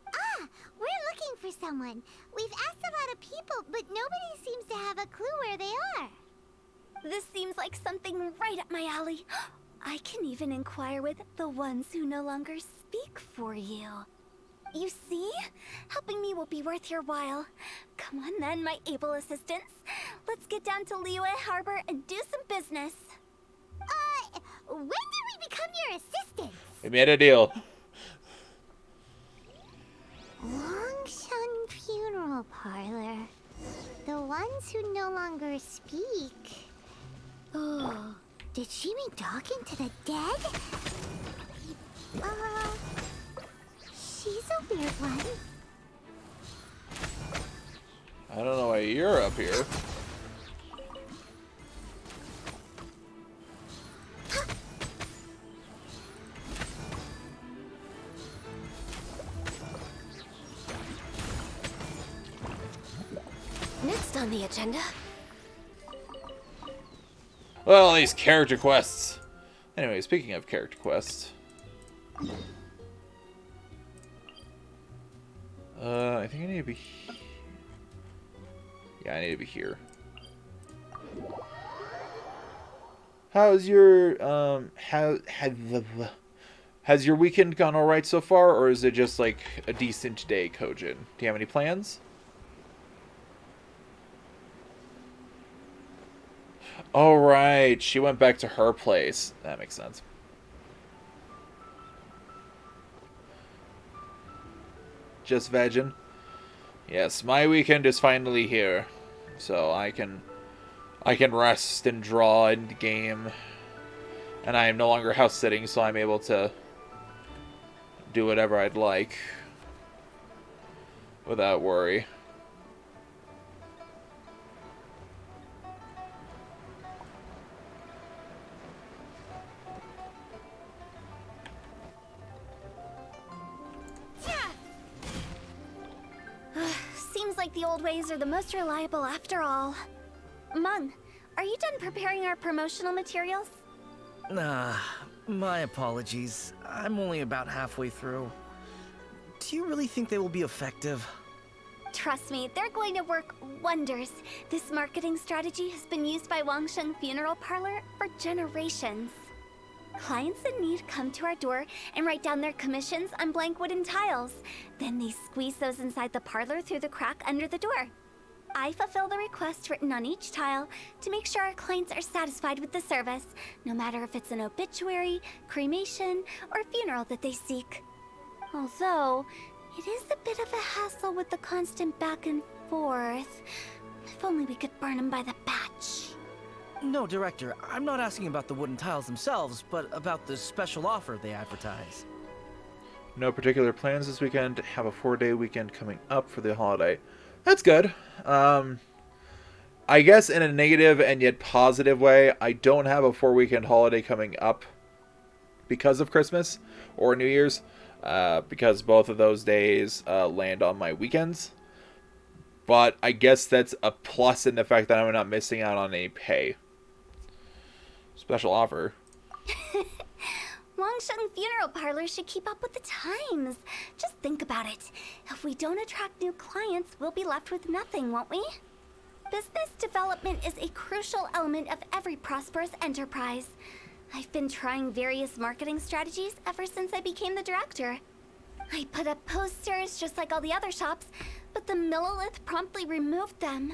[SPEAKER 5] Ah, we're looking for someone. We've asked a lot of people, but nobody seems to have a clue where they are.
[SPEAKER 4] This seems like something right up my alley. I can even inquire with the ones who no longer speak for you. You see? Helping me will be worth your while. Come on then, my able assistants. Let's get down to Liyue Harbor and do some business.
[SPEAKER 5] When did we become your assistants?
[SPEAKER 1] We made a deal.
[SPEAKER 5] Wangsheng Funeral Parlor. The ones who no longer speak. Oh, did she mean talking to the dead? She's a weird one.
[SPEAKER 1] I don't know why you're up here.
[SPEAKER 4] Next on the agenda.
[SPEAKER 1] Well, these character quests. Anyway, speaking of character quests. I think I need to be... Yeah, I need to be here. How's your, has your weekend gone alright so far, or is it just like a decent day, Kojin? Do you have any plans? Oh, right. She went back to her place. That makes sense. Just vegging. Yes, my weekend is finally here. So I can rest and draw and game. And I am no longer house sitting, so I'm able to do whatever I'd like without worry.
[SPEAKER 4] Seems like the old ways are the most reliable after all. Mung, are you done preparing our promotional materials?
[SPEAKER 3] My apologies. I'm only about halfway through. Do you really think they will be effective?
[SPEAKER 4] Trust me, they're going to work wonders. This marketing strategy has been used by Wangsheng Funeral Parlor for generations. Clients in need come to our door and write down their commissions on blank wooden tiles. Then they squeeze those inside the parlor through the crack under the door. I fulfill the request written on each tile to make sure our clients are satisfied with the service, no matter if it's an obituary, cremation, or funeral that they seek. Although, it is a bit of a hassle with the constant back and forth. If only we could burn them by the batch.
[SPEAKER 3] No, Director, I'm not asking about the wooden tiles themselves, but about the special offer they advertise.
[SPEAKER 1] No particular plans this weekend. Have a 4-day weekend coming up for the holiday. That's good. I guess in a negative and yet positive way, I don't have a 4-weekend holiday coming up because of Christmas or New Year's, because both of those days land on my weekends. But I guess that's a plus in the fact that I'm not missing out on any pay. Special offer.
[SPEAKER 4] Wangsheng Funeral Parlor should keep up with the times. Just think about it. If we don't attract new clients, we'll be left with nothing, won't we? Business development is a crucial element of every prosperous enterprise. I've been trying various marketing strategies ever since I became the director. I put up posters just like all the other shops, but the Millilith promptly removed them.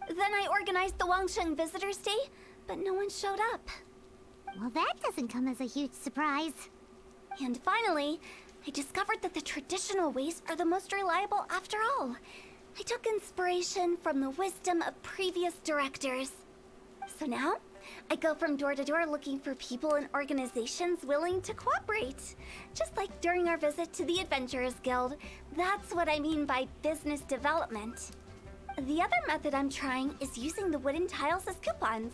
[SPEAKER 4] Then I organized the Wangsheng Visitors Day, but no one showed up.
[SPEAKER 5] Well, that doesn't come as a huge surprise.
[SPEAKER 4] And finally, I discovered that the traditional ways are the most reliable after all. I took inspiration from the wisdom of previous directors. So now, I go from door to door looking for people and organizations willing to cooperate. Just like during our visit to the Adventurers Guild. That's what I mean by business development. The other method I'm trying is using the wooden tiles as coupons.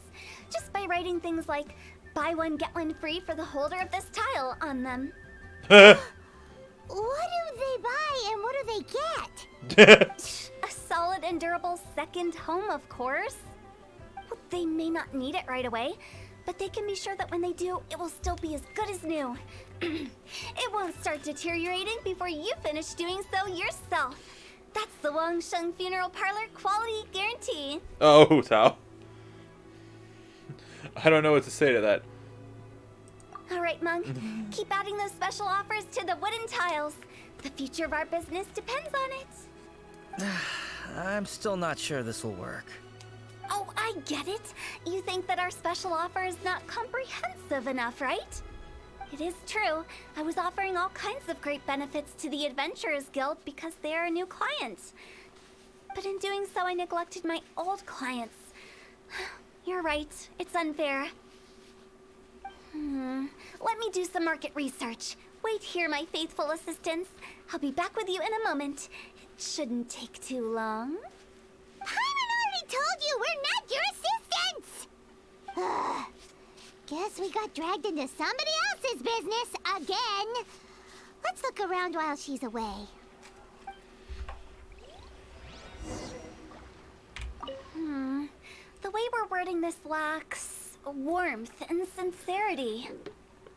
[SPEAKER 4] Just by writing things like, buy one, get one free for the holder of this tile on them.
[SPEAKER 5] What do they buy and what do they get?
[SPEAKER 4] A solid and durable second home, of course. Well, they may not need it right away, but they can be sure that when they do, it will still be as good as new. It won't start deteriorating before you finish doing so yourself. That's the Wangsheng Funeral Parlor quality guarantee.
[SPEAKER 1] Oh, Tao. I don't know what to say to that.
[SPEAKER 4] All right, Monk. Keep adding those special offers to the wooden tiles. The future of our business depends on it.
[SPEAKER 3] I'm still not sure this will work.
[SPEAKER 4] Oh, I get it. You think that our special offer is not comprehensive enough, right? It is true. I was offering all kinds of great benefits to the Adventurers Guild because they are a new client. But in doing so, I neglected my old clients. You're right. It's unfair. Let me do some market research. Wait here, my faithful assistants. I'll be back with you in a moment. It shouldn't take too long.
[SPEAKER 5] Paimon already told you we're not your assistants! Guess we got dragged into somebody else's business again. Let's look around while she's away.
[SPEAKER 4] The way we're wording this lacks warmth and sincerity.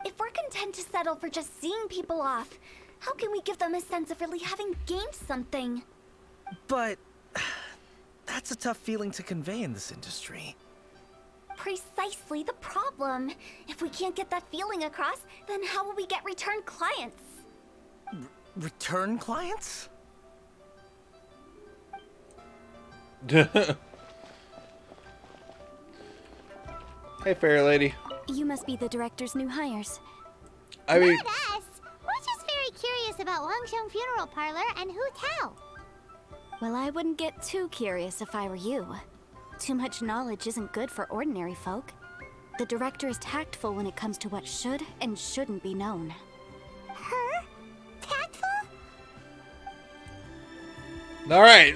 [SPEAKER 4] If we're content to settle for just seeing people off, how can we give them a sense of really having gained something?
[SPEAKER 3] But that's a tough feeling to convey in this industry.
[SPEAKER 4] Precisely the problem. If we can't get that feeling across, then how will we get return clients?
[SPEAKER 3] Return clients?
[SPEAKER 1] Hey, fair lady.
[SPEAKER 4] You must be the director's new hires.
[SPEAKER 1] I mean,
[SPEAKER 5] Not us. We're just very curious about Wangsheng Funeral Parlor and Hu Tao.
[SPEAKER 6] Well, I wouldn't get too curious if I were you. Too much knowledge isn't good for ordinary folk. The director is tactful when it comes to what should and shouldn't be known.
[SPEAKER 5] Her? Tactful?
[SPEAKER 1] all right.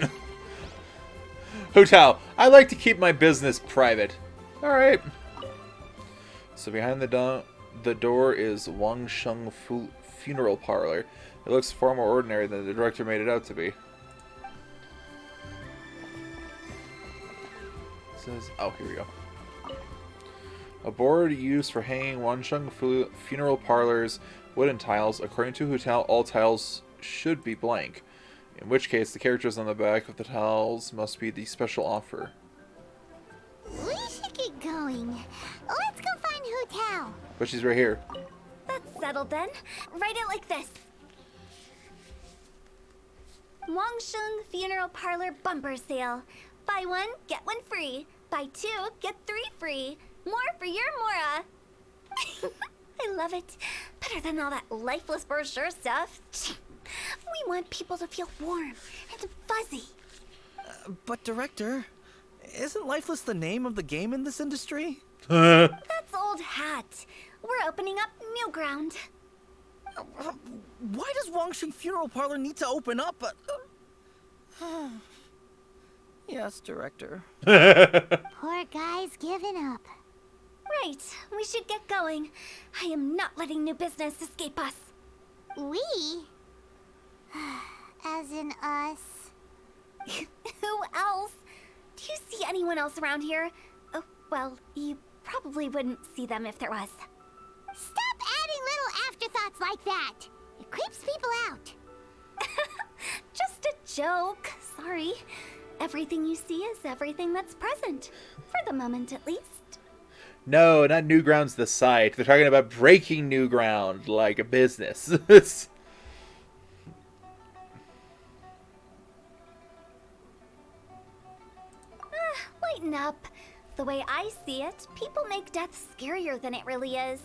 [SPEAKER 1] Hotel. I like to keep my business private. All right. So behind the door is Wangsheng Funeral Parlor. It looks far more ordinary than the director made it out to be. It says, oh, here we go. A board used for hanging Wangsheng Funeral Parlor's wooden tiles. According to Hotel, all tiles should be blank. In which case, the characters on the back of the tiles must be the special offer.
[SPEAKER 5] We should get going. Let's go find Hu Tao.
[SPEAKER 1] But she's right here.
[SPEAKER 4] That's settled then. Write it like this. Wangsheng Funeral Parlor Bumper Sale. Buy one, get one free. Buy two, get three free. More for your Mora. I love it. Better than all that lifeless brochure stuff. We want people to feel warm and fuzzy.
[SPEAKER 3] But Director, isn't lifeless the name of the game in this industry?
[SPEAKER 4] That's old hat. We're opening up new ground.
[SPEAKER 3] Why does Wangsheng Funeral Parlor need to open up? Yes, Director.
[SPEAKER 5] Poor guy's given up.
[SPEAKER 4] Right, we should get going. I am not letting new business escape us.
[SPEAKER 5] We? As in us.
[SPEAKER 4] Who else? Do you see anyone else around here? Oh, well, you probably wouldn't see them if there was.
[SPEAKER 5] Stop adding little afterthoughts like that. It creeps people out.
[SPEAKER 4] Just a joke. Sorry. Everything you see is everything that's present. For the moment, at least.
[SPEAKER 1] No, not new ground's the site. They're talking about breaking new ground like a business.
[SPEAKER 4] Lighten up. The way I see it, people make death scarier than it really is.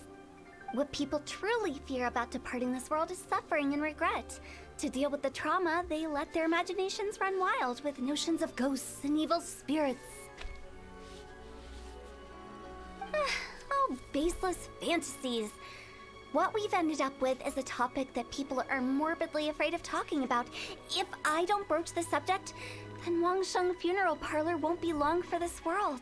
[SPEAKER 4] What people truly fear about departing this world is suffering and regret. To deal with the trauma, they let their imaginations run wild with notions of ghosts and evil spirits. Oh, baseless fantasies. What we've ended up with is a topic that people are morbidly afraid of talking about. If I don't broach the subject, then Wangsheng Funeral Parlor won't be long for this world.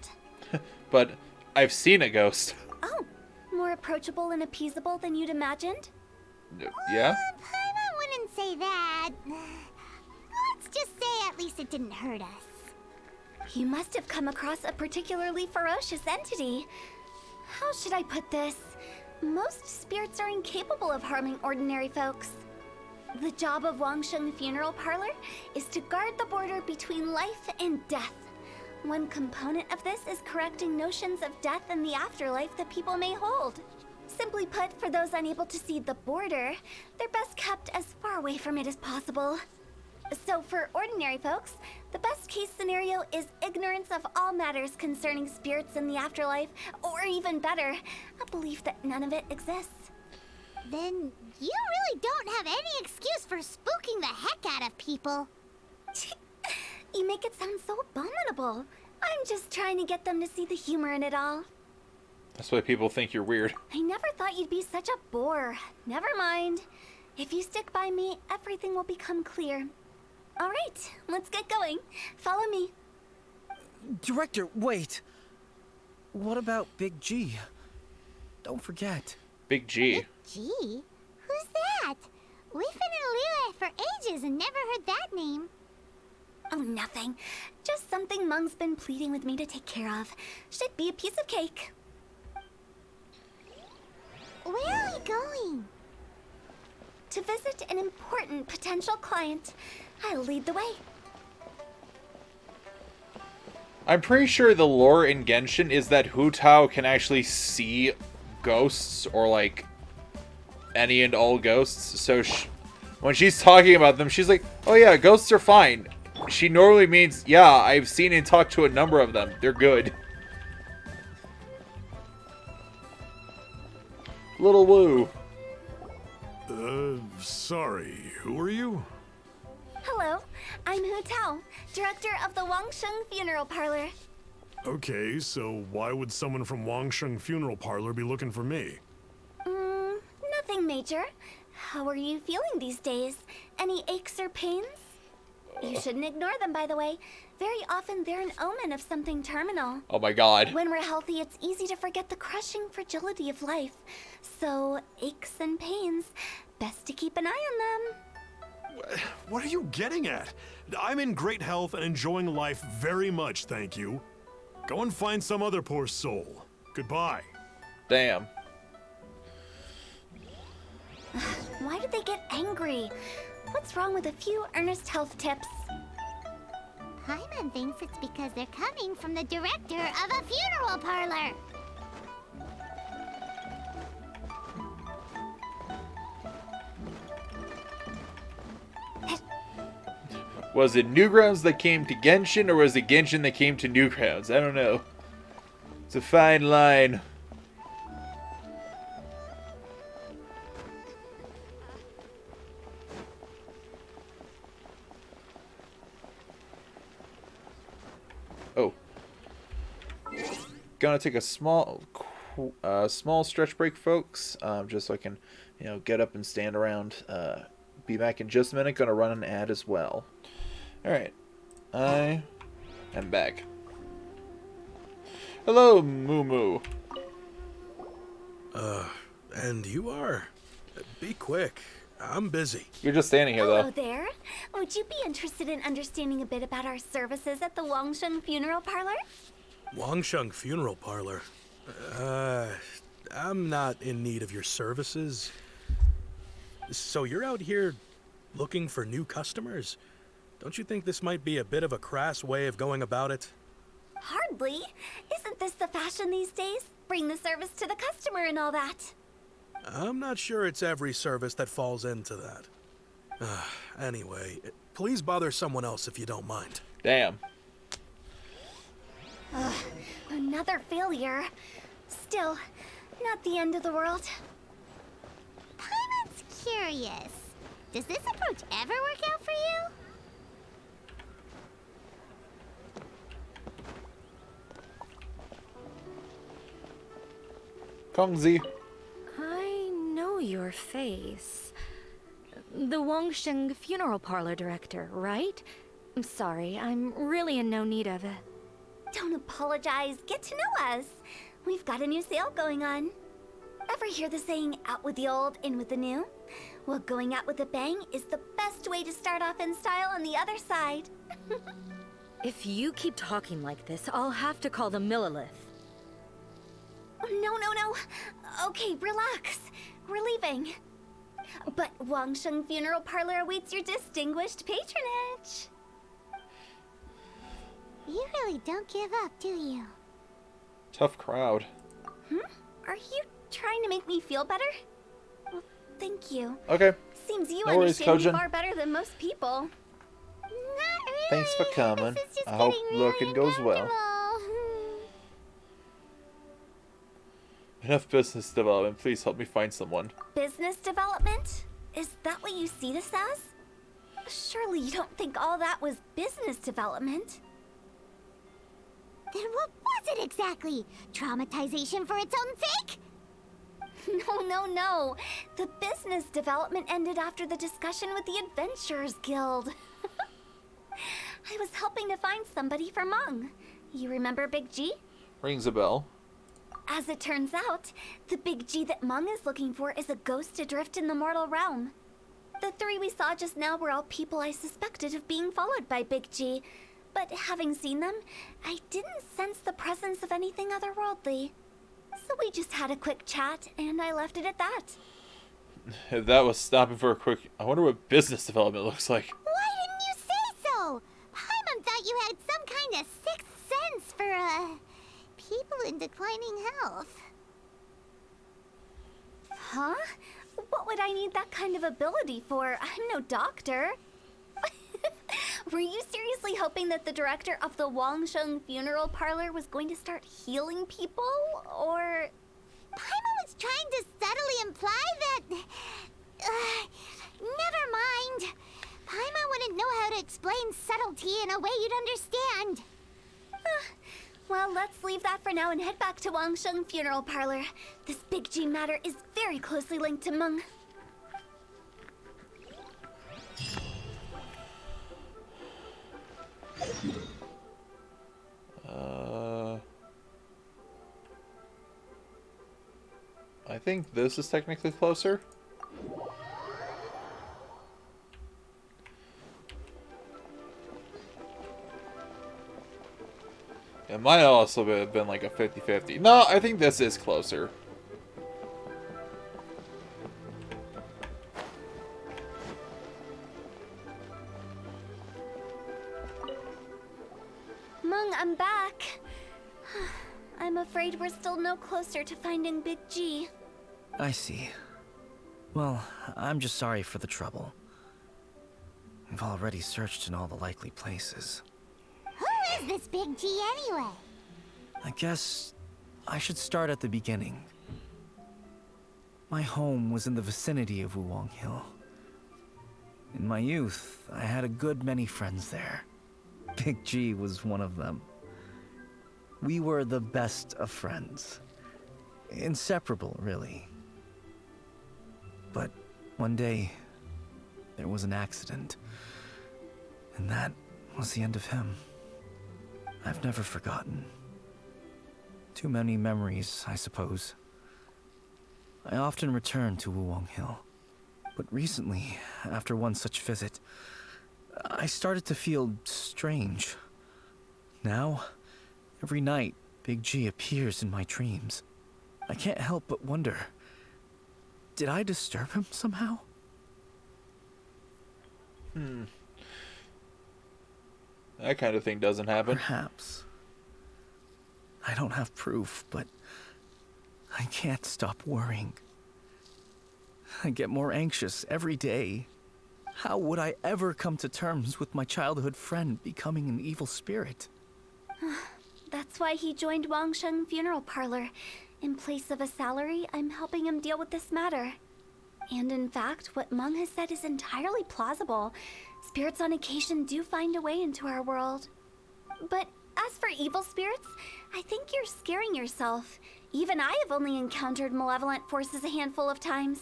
[SPEAKER 1] But I've seen a ghost.
[SPEAKER 4] Oh, more approachable and appeasable than you'd imagined?
[SPEAKER 1] Yeah?
[SPEAKER 5] I wouldn't say that. Let's just say at least it didn't hurt us.
[SPEAKER 4] You must have come across a particularly ferocious entity. How should I put this? Most spirits are incapable of harming ordinary folks. The job of Wangsheng Funeral Parlor is to guard the border between life and death. One component of this is correcting notions of death and the afterlife that people may hold. Simply put, for those unable to see the border, they're best kept as far away from it as possible. So for ordinary folks, the best case scenario is ignorance of all matters concerning spirits in the afterlife, or even better, a belief that none of it exists.
[SPEAKER 5] Then you really don't have any excuse for spooking the heck out of people.
[SPEAKER 4] You make it sound so abominable. I'm just trying to get them to see the humor in it all.
[SPEAKER 1] That's why people think you're weird.
[SPEAKER 4] I never thought you'd be such a bore. Never mind. If you stick by me, everything will become clear. All right, let's get going. Follow me.
[SPEAKER 3] Director, wait. What about Big G? Don't forget.
[SPEAKER 1] Big G.
[SPEAKER 5] Gee, who's that? We've been in Liyue for ages and never heard that name.
[SPEAKER 4] Oh, nothing. Just something Mung's been pleading with me to take care of. Should be a piece of cake.
[SPEAKER 5] Where are we going?
[SPEAKER 4] To visit an important potential client. I'll lead the way.
[SPEAKER 1] I'm pretty sure the lore in Genshin is that Hu Tao can actually see ghosts, or like any and all ghosts. So when she's talking about them, she's like, oh yeah, ghosts are fine. She normally means, yeah, I've seen and talked to a number of them. They're good. Little Woo.
[SPEAKER 7] Sorry, who are you?
[SPEAKER 4] Hello, I'm Hu Tao, director of the Wangsheng Funeral Parlor.
[SPEAKER 7] Okay, so why would someone from Wangsheng Funeral Parlor be looking for me?
[SPEAKER 4] Nothing major. How are you feeling these days? Any aches or pains? You shouldn't ignore them, by the way. Very often they're an omen of something terminal.
[SPEAKER 1] Oh my god.
[SPEAKER 4] When we're healthy, it's easy to forget the crushing fragility of life. So, aches and pains, best to keep an eye on them.
[SPEAKER 7] What are you getting at? I'm in great health and enjoying life very much, thank you. Go and find some other poor soul. Goodbye.
[SPEAKER 1] Damn.
[SPEAKER 4] Why did they get angry? What's wrong with a few earnest health tips?
[SPEAKER 5] Paimon thinks it's because they're coming from the director of a funeral parlor.
[SPEAKER 1] Was it Newgrounds that came to Genshin, or was it Genshin that came to Newgrounds? I don't know. It's a fine line. Oh. Gonna take a small stretch break, folks, just so I can, get up and stand around. Be back in just a minute. Gonna run an ad as well. Alright. I am back. Hello, Moo Moo.
[SPEAKER 8] And you are? Be quick. I'm busy.
[SPEAKER 1] You're just standing here,
[SPEAKER 4] Hello
[SPEAKER 1] though.
[SPEAKER 4] there. Would you be interested in understanding a bit about our services at the Wangsheng Funeral Parlor?
[SPEAKER 8] Wangsheng Funeral Parlor? I'm not in need of your services. So you're out here looking for new customers? Don't you think this might be a bit of a crass way of going about it?
[SPEAKER 4] Hardly. Isn't this the fashion these days? Bring the service to the customer and all that.
[SPEAKER 8] I'm not sure it's every service that falls into that. Anyway, please bother someone else if you don't mind.
[SPEAKER 1] Damn.
[SPEAKER 4] Another failure. Still, not the end of the world.
[SPEAKER 5] Paimon's curious. Does this approach ever work out for you?
[SPEAKER 1] Kongzi.
[SPEAKER 9] I know your face. The Wangsheng Funeral Parlor director, right? I'm sorry, I'm really in no need of it.
[SPEAKER 4] Don't apologize. Get to know us. We've got a new sale going on. Ever hear the saying, out with the old, in with the new? Well, going out with a bang is the best way to start off in style on the other side.
[SPEAKER 9] If you keep talking like this, I'll have to call the Millilith.
[SPEAKER 4] No. Okay, relax. We're leaving. But Wangsheng Funeral Parlor awaits your distinguished patronage.
[SPEAKER 5] You really don't give up, do you?
[SPEAKER 1] Tough crowd.
[SPEAKER 4] Are you trying to make me feel better? Well, thank you.
[SPEAKER 1] Okay.
[SPEAKER 4] Seems you
[SPEAKER 1] No worries,
[SPEAKER 4] understand me
[SPEAKER 1] Kojin.
[SPEAKER 4] far better than most people.
[SPEAKER 5] Not really.
[SPEAKER 1] Thanks for coming.
[SPEAKER 5] This is just
[SPEAKER 1] I hope
[SPEAKER 5] getting really
[SPEAKER 1] looking goes well.
[SPEAKER 5] uncomfortable.
[SPEAKER 1] Enough business development. Please help me find someone.
[SPEAKER 4] Business development? Is that what you see this as? Surely you don't think all that was business development.
[SPEAKER 5] Then what was it exactly? Traumatization for its own sake?
[SPEAKER 4] No. The business development ended after the discussion with the Adventurers Guild. I was helping to find somebody for Mung. You remember Big G?
[SPEAKER 1] Rings a bell.
[SPEAKER 4] As it turns out, the Big G that Mung is looking for is a ghost adrift in the mortal realm. The three we saw just now were all people I suspected of being followed by Big G, but having seen them, I didn't sense the presence of anything otherworldly. So we just had a quick chat, and I left it at that.
[SPEAKER 1] If that was stopping for a quick... I wonder what business development looks like.
[SPEAKER 5] Why didn't you say so? Paimon thought you had some kind of sixth sense for, people in declining health.
[SPEAKER 4] Huh? What would I need that kind of ability for? I'm no doctor. Were you seriously hoping that the director of the Wangsheng Funeral Parlor was going to start healing people, or...
[SPEAKER 5] Paimon was trying to subtly imply that... never mind. Paimon wouldn't know how to explain subtlety in a way you'd understand.
[SPEAKER 4] Well, let's leave that for now and head back to Wangsheng Funeral Parlor. This Big G matter is very closely linked to Mung.
[SPEAKER 1] I think this is technically closer. It might also have been like a 50-50. No, I think this is closer.
[SPEAKER 4] Mung, I'm back. I'm afraid we're still no closer to finding Big G.
[SPEAKER 3] I see. Well, I'm just sorry for the trouble. We've already searched in all the likely places.
[SPEAKER 5] Who is this Big G anyway?
[SPEAKER 3] I guess I should start at the beginning. My home was in the vicinity of Wuwang Hill. In my youth, I had a good many friends there. Big G was one of them. We were the best of friends. Inseparable, really. But one day, there was an accident. And that was the end of him. I've never forgotten. Too many memories, I suppose. I often return to Wuwang Hill. But recently, after one such visit, I started to feel strange. Now, every night, Big G appears in my dreams. I can't help but wonder, did I disturb him somehow?
[SPEAKER 1] That kind of thing doesn't happen.
[SPEAKER 3] Perhaps. I don't have proof, but I can't stop worrying. I get more anxious every day. How would I ever come to terms with my childhood friend becoming an evil spirit?
[SPEAKER 4] That's why he joined Wangsheng Funeral Parlor. In place of a salary, I'm helping him deal with this matter. And in fact, what Meng has said is entirely plausible. Spirits on occasion do find a way into our world. But as for evil spirits, I think you're scaring yourself. Even I have only encountered malevolent forces a handful of times.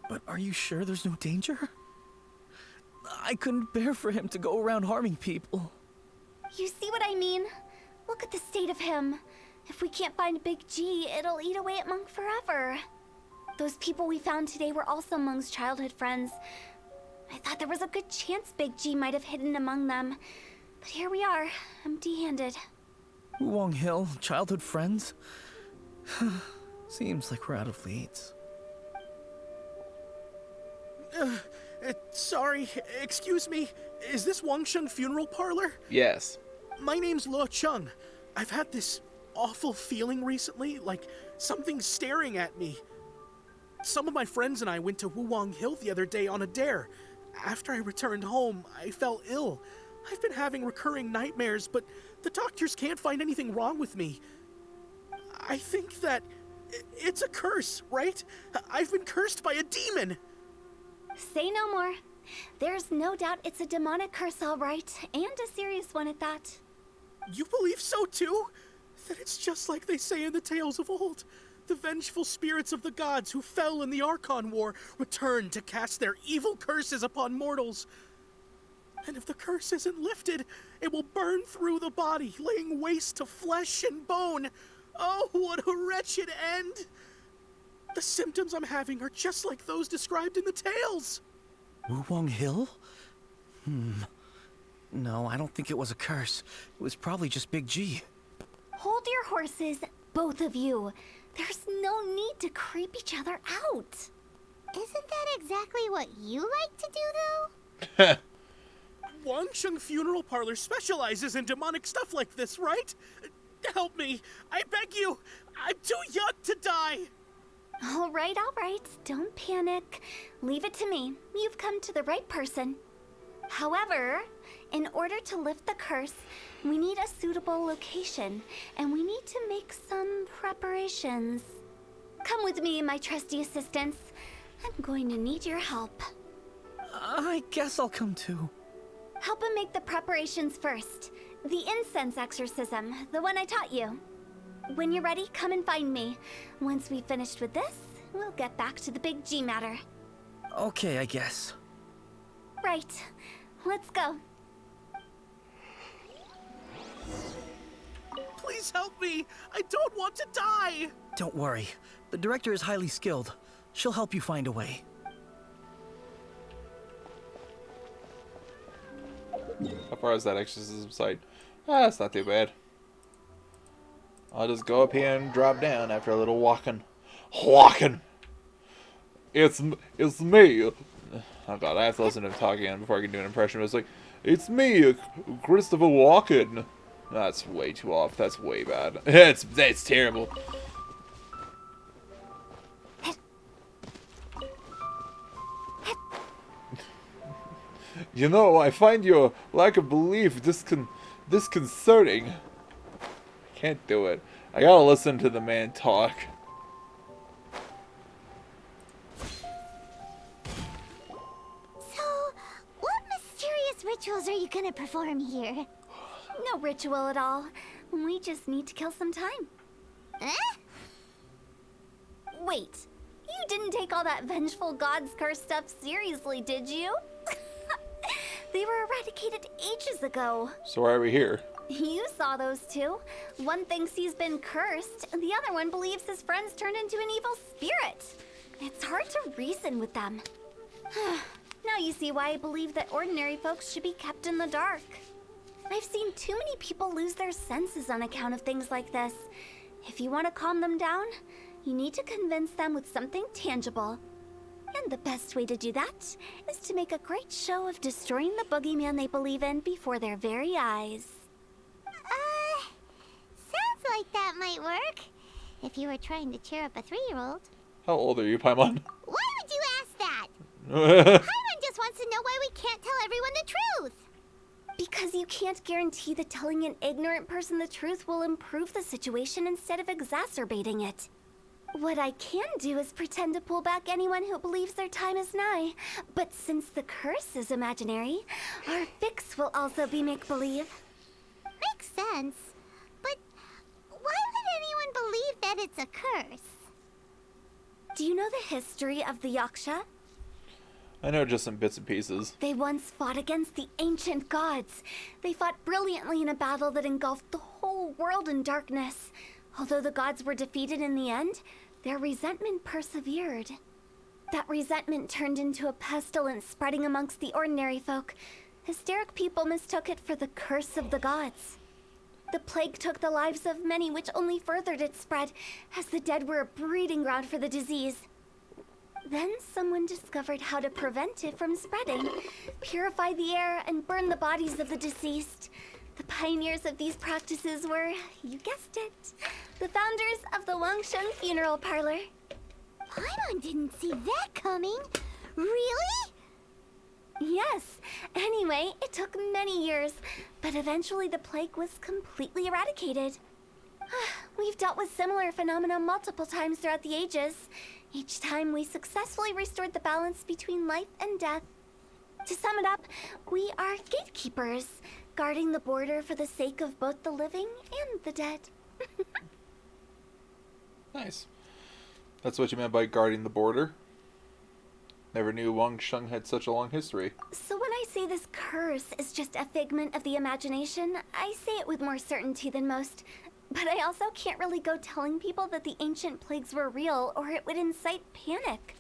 [SPEAKER 3] But are you sure there's no danger? I couldn't bear for him to go around harming people.
[SPEAKER 4] You see what I mean? Look at the state of him. If we can't find Big G, it'll eat away at Meng forever. Those people we found today were also Meng's childhood friends. I thought there was a good chance Big G might have hidden among them. But here we are, empty-handed.
[SPEAKER 3] Wuwang Hill, childhood friends? Seems like we're out of leads.
[SPEAKER 8] Sorry, excuse me. Is this Wangsheng Funeral Parlor?
[SPEAKER 1] Yes.
[SPEAKER 8] My name's Luo Chung. I've had this awful feeling recently, like something's staring at me. Some of my friends and I went to Wuwang Hill the other day on a dare. After I returned home, I fell ill. I've been having recurring nightmares, but the doctors can't find anything wrong with me. I think that it's a curse, right? I've been cursed by a demon.
[SPEAKER 4] Say no more. There's no doubt it's a demonic curse, all right, and a serious one at that.
[SPEAKER 8] You believe so too? That it's just like they say in the tales of old. The vengeful spirits of the gods who fell in the Archon War return to cast their evil curses upon mortals. And if the curse isn't lifted, it will burn through the body, laying waste to flesh and bone. Oh, what a wretched end! The symptoms I'm having are just like those described in the tales.
[SPEAKER 3] Wuwang Hill? No, I don't think it was a curse. It was probably just Big G.
[SPEAKER 4] Hold your horses, both of you. There's no need to creep each other out.
[SPEAKER 5] Isn't that exactly what you like to do, though?
[SPEAKER 8] Wangsheng Funeral Parlor specializes in demonic stuff like this, right? Help me. I beg you. I'm too young to die.
[SPEAKER 4] All right. Don't panic. Leave it to me. You've come to the right person. However, in order to lift the curse, we need a suitable location, and we need to make some preparations. Come with me, my trusty assistants. I'm going to need your help.
[SPEAKER 3] I guess I'll come too.
[SPEAKER 4] Help him make the preparations first. The incense exorcism, the one I taught you. When you're ready, come and find me. Once we've finished with this, we'll get back to the Big G matter.
[SPEAKER 3] Okay, I guess.
[SPEAKER 4] Right. Let's go.
[SPEAKER 8] Please help me. I don't want to die.
[SPEAKER 3] Don't worry. The director is highly skilled. She'll help you find a way.
[SPEAKER 1] How far is that exorcism site? It's not too bad. I'll just go up here and drop down after a little walking. Walking! It's me! Oh god, I have to listen to him talk again before I can do an impression. But it's like, it's me, Christopher Walken. That's way too off. That's way bad. It's terrible. You know, I find your lack of belief disconcerting. Can't do it. I gotta listen to the man talk.
[SPEAKER 5] So, what mysterious rituals are you gonna perform here?
[SPEAKER 4] No ritual at all. We just need to kill some time.
[SPEAKER 5] Eh?
[SPEAKER 4] Wait, you didn't take all that vengeful god's curse stuff seriously, did you? They were eradicated ages ago.
[SPEAKER 1] So why are we here?
[SPEAKER 4] You saw those two. One thinks he's been cursed, and the other one believes his friends turned into an evil spirit. It's hard to reason with them. Now you see why I believe that ordinary folks should be kept in the dark. I've seen too many people lose their senses on account of things like this. If you want to calm them down, you need to convince them with something tangible. And the best way to do that is to make a great show of destroying the boogeyman they believe in before their very eyes.
[SPEAKER 5] Sounds like that might work. If you were trying to cheer up a 3-year-old.
[SPEAKER 1] How old are you, Paimon?
[SPEAKER 5] Why would you ask that? Paimon just wants to know why we can't tell everyone the truth.
[SPEAKER 4] Because you can't guarantee that telling an ignorant person the truth will improve the situation instead of exacerbating it. What I can do is pretend to pull back anyone who believes their time is nigh. But since the curse is imaginary, our fix will also be make-believe.
[SPEAKER 5] Makes sense. But why would anyone believe that it's a curse?
[SPEAKER 4] Do you know the history of the Yaksha?
[SPEAKER 1] I know just some bits and pieces.
[SPEAKER 4] They once fought against the ancient gods. They fought brilliantly in a battle that engulfed the whole world in darkness. Although the gods were defeated in the end, their resentment persevered. That resentment turned into a pestilence spreading amongst the ordinary folk. Hysteric people mistook it for the curse of the gods. The plague took the lives of many, which only furthered its spread, as the dead were a breeding ground for the disease. Then someone discovered how to prevent it from spreading, purify the air, and burn the bodies of the deceased. The pioneers of these practices were, you guessed it, the founders of the Wangsheng Funeral Parlor.
[SPEAKER 5] Paimon didn't see that coming. Really?
[SPEAKER 4] Yes. Anyway, it took many years, but eventually the plague was completely eradicated. We've dealt with similar phenomena multiple times throughout the ages. Each time we successfully restored the balance between life and death. To sum it up, we are gatekeepers, guarding the border for the sake of both the living and the dead.
[SPEAKER 1] Nice. That's what you meant by guarding the border? Never knew Wangsheng had such a long history.
[SPEAKER 4] So when I say this curse is just a figment of the imagination, I say it with more certainty than most. But I also can't really go telling people that the ancient plagues were real, or it would incite panic.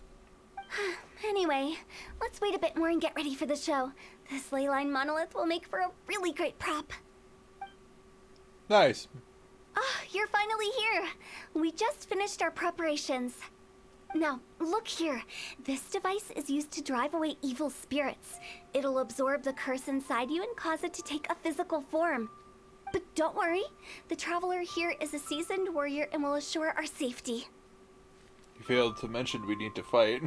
[SPEAKER 4] Anyway, let's wait a bit more and get ready for the show. This leyline monolith will make for a really great prop.
[SPEAKER 1] Nice.
[SPEAKER 4] Ah, you're finally here. We just finished our preparations. Now, look here. This device is used to drive away evil spirits. It'll absorb the curse inside you and cause it to take a physical form. But don't worry, the traveler here is a seasoned warrior and will assure our safety.
[SPEAKER 1] You failed to mention we need to fight.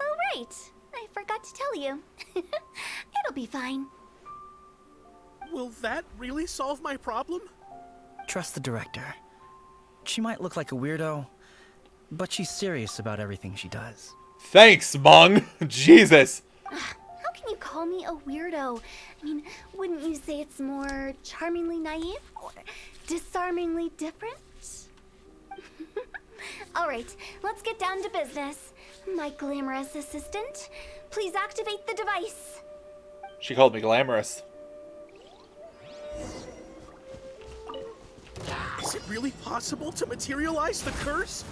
[SPEAKER 4] Oh, right. I forgot to tell you. It'll be fine.
[SPEAKER 8] Will that really solve my problem?
[SPEAKER 3] Trust the director. She might look like a weirdo, but she's serious about everything she does.
[SPEAKER 1] Thanks, Mong. Jesus.
[SPEAKER 4] How can you call me a weirdo? I mean, wouldn't you say it's more charmingly naive or disarmingly different? All right, let's get down to business. My glamorous assistant, please activate the device.
[SPEAKER 1] She called me glamorous.
[SPEAKER 8] Is it really possible to materialize the curse?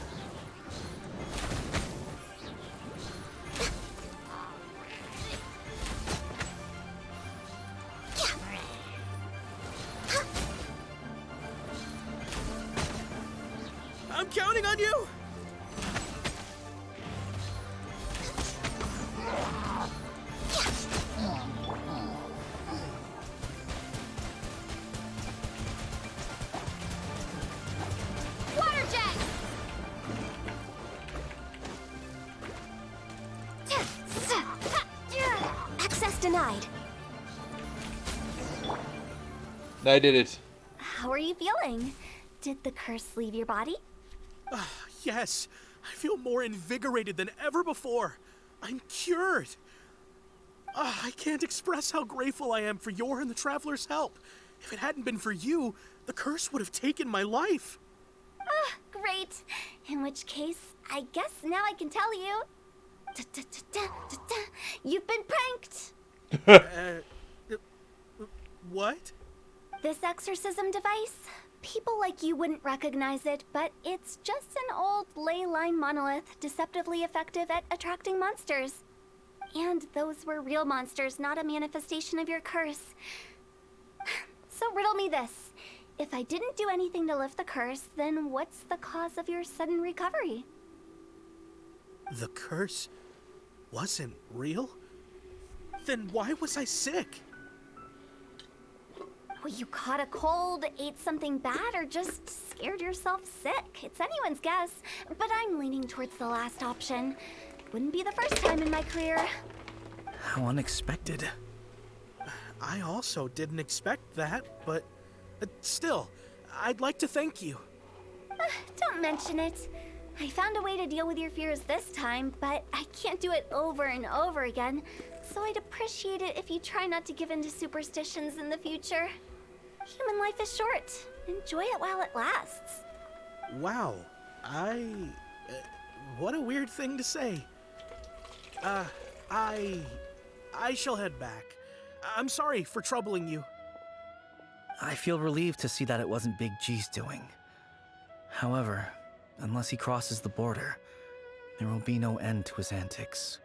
[SPEAKER 8] I'm counting on you!
[SPEAKER 4] Water jet! Access denied.
[SPEAKER 1] I did it.
[SPEAKER 4] How are you feeling? Did the curse leave your body?
[SPEAKER 8] Yes, I feel more invigorated than ever before. I'm cured. I can't express how grateful I am for your and the Traveler's help. If it hadn't been for you, the curse would have taken my life.
[SPEAKER 4] Great. In which case, I guess now I can tell you. You've been pranked.
[SPEAKER 8] What?
[SPEAKER 4] This exorcism device? People like you wouldn't recognize it, but it's just an old ley line monolith deceptively effective at attracting monsters. And those were real monsters, not a manifestation of your curse. So riddle me this. If I didn't do anything to lift the curse, then what's the cause of your sudden recovery?
[SPEAKER 8] The curse wasn't real? Then why was I sick?
[SPEAKER 4] Well, you caught a cold, ate something bad, or just scared yourself sick. It's anyone's guess, but I'm leaning towards the last option. Wouldn't be the first time in my career.
[SPEAKER 3] How unexpected.
[SPEAKER 8] I also didn't expect that, but still, I'd like to thank you.
[SPEAKER 4] Don't mention it. I found a way to deal with your fears this time, but I can't do it over and over again, so I'd appreciate it if you try not to give in to superstitions in the future. Human life is short. Enjoy it while it lasts.
[SPEAKER 8] Wow, what a weird thing to say. I shall head back. I'm sorry for troubling you.
[SPEAKER 3] I feel relieved to see that it wasn't Big G's doing. However, unless he crosses the border, there will be no end to his antics.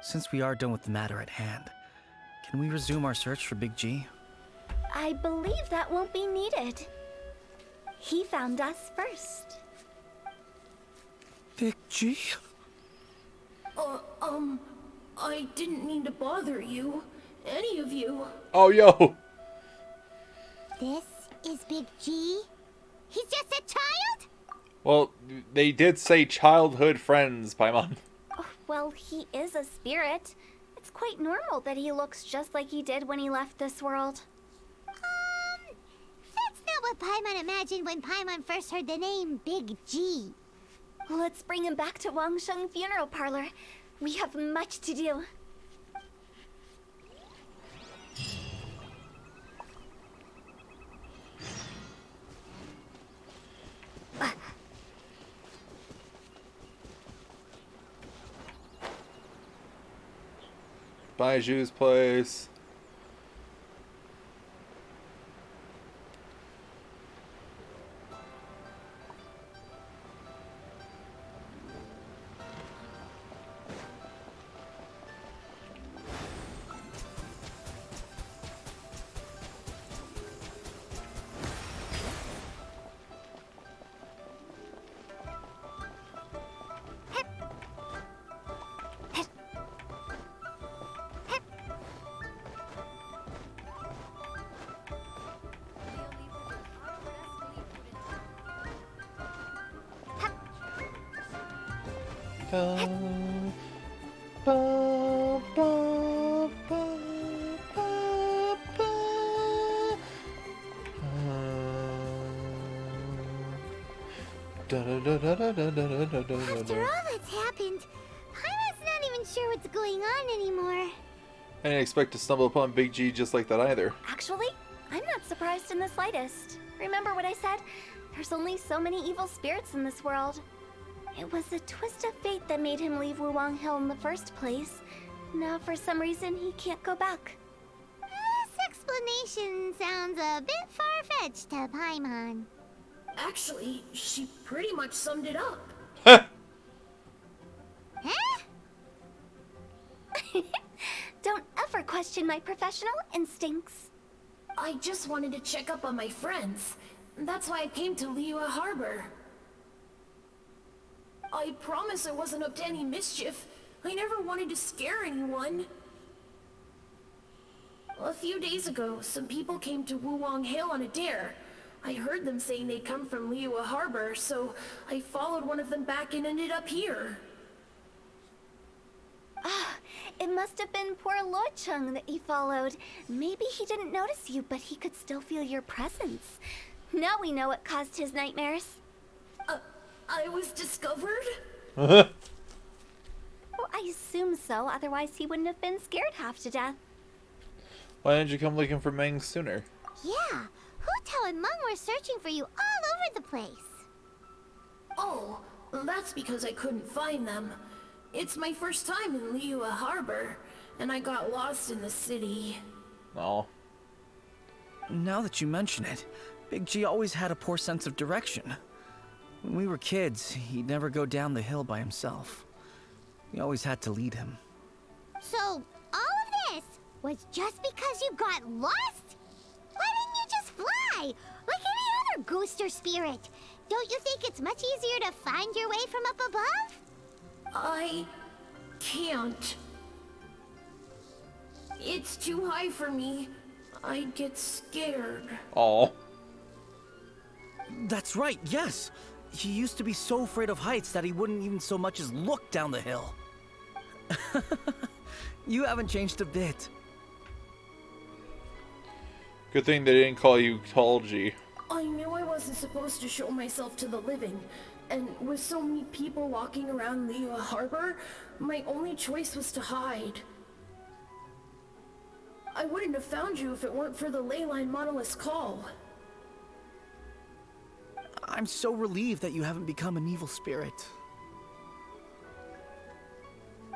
[SPEAKER 3] Since we are done with the matter at hand, can we resume our search for Big G?
[SPEAKER 4] I believe that won't be needed. He found us first.
[SPEAKER 3] Big G?
[SPEAKER 10] I didn't mean to bother you. Any of you.
[SPEAKER 1] Oh, yo.
[SPEAKER 5] This is Big G? He's just a child?
[SPEAKER 1] Well, they did say childhood friends, Paimon.
[SPEAKER 4] Oh, well, he is a spirit. It's quite normal that he looks just like he did when he left this world.
[SPEAKER 5] That's not what Paimon imagined when Paimon first heard the name Big G.
[SPEAKER 4] Let's bring him back to Wangsheng Funeral Parlor. We have much to do.
[SPEAKER 1] Baiju's place.
[SPEAKER 5] After all that's happened, Paimon's not even sure what's going on anymore.
[SPEAKER 1] I didn't expect to stumble upon Big G just like that either.
[SPEAKER 4] Actually, I'm not surprised in the slightest. Remember what I said? There's only so many evil spirits in this world. It was a twist of fate that made him leave Wuwang Hill in the first place. Now, for some reason, he can't go back.
[SPEAKER 5] This explanation sounds a bit far-fetched to Paimon.
[SPEAKER 10] Actually, she pretty much summed it up.
[SPEAKER 5] Huh?
[SPEAKER 4] Don't ever question my professional instincts.
[SPEAKER 10] I just wanted to check up on my friends. That's why I came to Liyue Harbor. I promise I wasn't up to any mischief. I never wanted to scare anyone. A few days ago, some people came to Wuwang Hill on a dare. I heard them saying they'd come from Liyue Harbor, so I followed one of them back and ended up here.
[SPEAKER 4] It must have been poor Lo Chung that you followed. Maybe he didn't notice you, but he could still feel your presence. Now we know what caused his nightmares.
[SPEAKER 10] I was discovered?
[SPEAKER 4] Well, I assume so, otherwise he wouldn't have been scared half to death.
[SPEAKER 1] Why didn't you come looking for Meng sooner?
[SPEAKER 5] Yeah, Hu and Meng were searching for you all over the place.
[SPEAKER 10] Oh, that's because I couldn't find them. It's my first time in Liyue Harbor, and I got lost in the city.
[SPEAKER 1] Oh.
[SPEAKER 3] Now that you mention it, Big G always had a poor sense of direction. When we were kids, he'd never go down the hill by himself. We always had to lead him.
[SPEAKER 5] So, all of this was just because you got lost? Why didn't you just fly? Like any other ghost or spirit? Don't you think it's much easier to find your way from up above?
[SPEAKER 10] I can't. It's too high for me. I'd get scared.
[SPEAKER 1] Oh.
[SPEAKER 3] That's right, yes! He used to be so afraid of heights that he wouldn't even so much as look down the hill. You haven't changed a bit.
[SPEAKER 1] Good thing they didn't call you Tall G.
[SPEAKER 10] I knew I wasn't supposed to show myself to the living, and with so many people walking around Liyue Harbor, my only choice was to hide. I wouldn't have found you if it weren't for the Leyline Monolith's call.
[SPEAKER 3] I'm so relieved that you haven't become an evil spirit.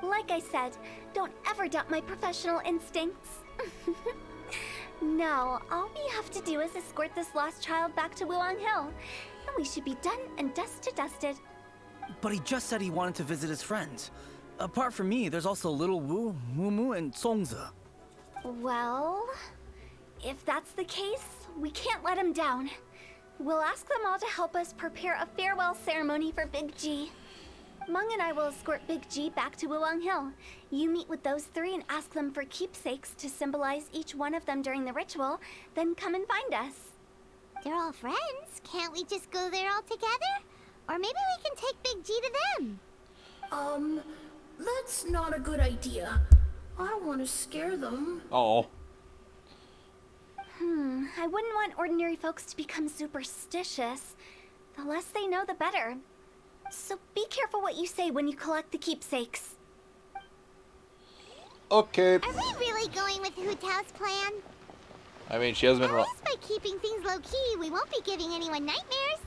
[SPEAKER 4] Like I said, don't ever doubt my professional instincts. Now, all we have to do is escort this lost child back to Wuang Hill, and we should be done and dust to dusted.
[SPEAKER 3] But he just said he wanted to visit his friends. Apart from me, there's also Little Wu, Mumu, and Songza.
[SPEAKER 4] Well, if that's the case, we can't let him down. We'll ask them all to help us prepare a farewell ceremony for Big G. Meng and I will escort Big G back to Wuang Hill. You meet with those three and ask them for keepsakes to symbolize each one of them during the ritual, then come and find us.
[SPEAKER 5] They're all friends. Can't we just go there all together? Or maybe we can take Big G to them.
[SPEAKER 10] That's not a good idea. I don't want to scare them.
[SPEAKER 1] Oh.
[SPEAKER 4] I wouldn't want ordinary folks to become superstitious. The less they know, the better. So be careful what you say when you collect the keepsakes.
[SPEAKER 1] Okay.
[SPEAKER 5] Are we really going with Hu Tao's plan?
[SPEAKER 1] I mean, she hasn't been
[SPEAKER 5] At
[SPEAKER 1] wrong.
[SPEAKER 5] least by keeping things low-key, we won't be giving anyone nightmares.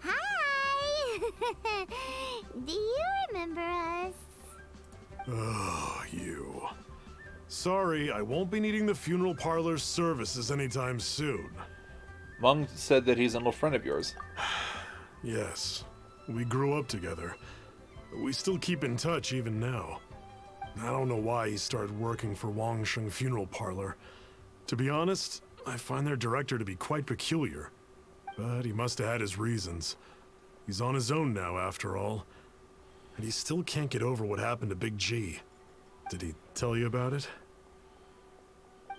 [SPEAKER 5] Hi! Do you remember us?
[SPEAKER 7] Oh, you. Sorry, I won't be needing the funeral parlor's services anytime soon.
[SPEAKER 1] Meng said that he's an old friend of yours.
[SPEAKER 7] Yes, we grew up together. We still keep in touch even now. I don't know why he started working for Wangsheng Funeral Parlor. To be honest, I find their director to be quite peculiar. But he must have had his reasons. He's on his own now, after all. And he still can't get over what happened to Big G. Did he tell you about it?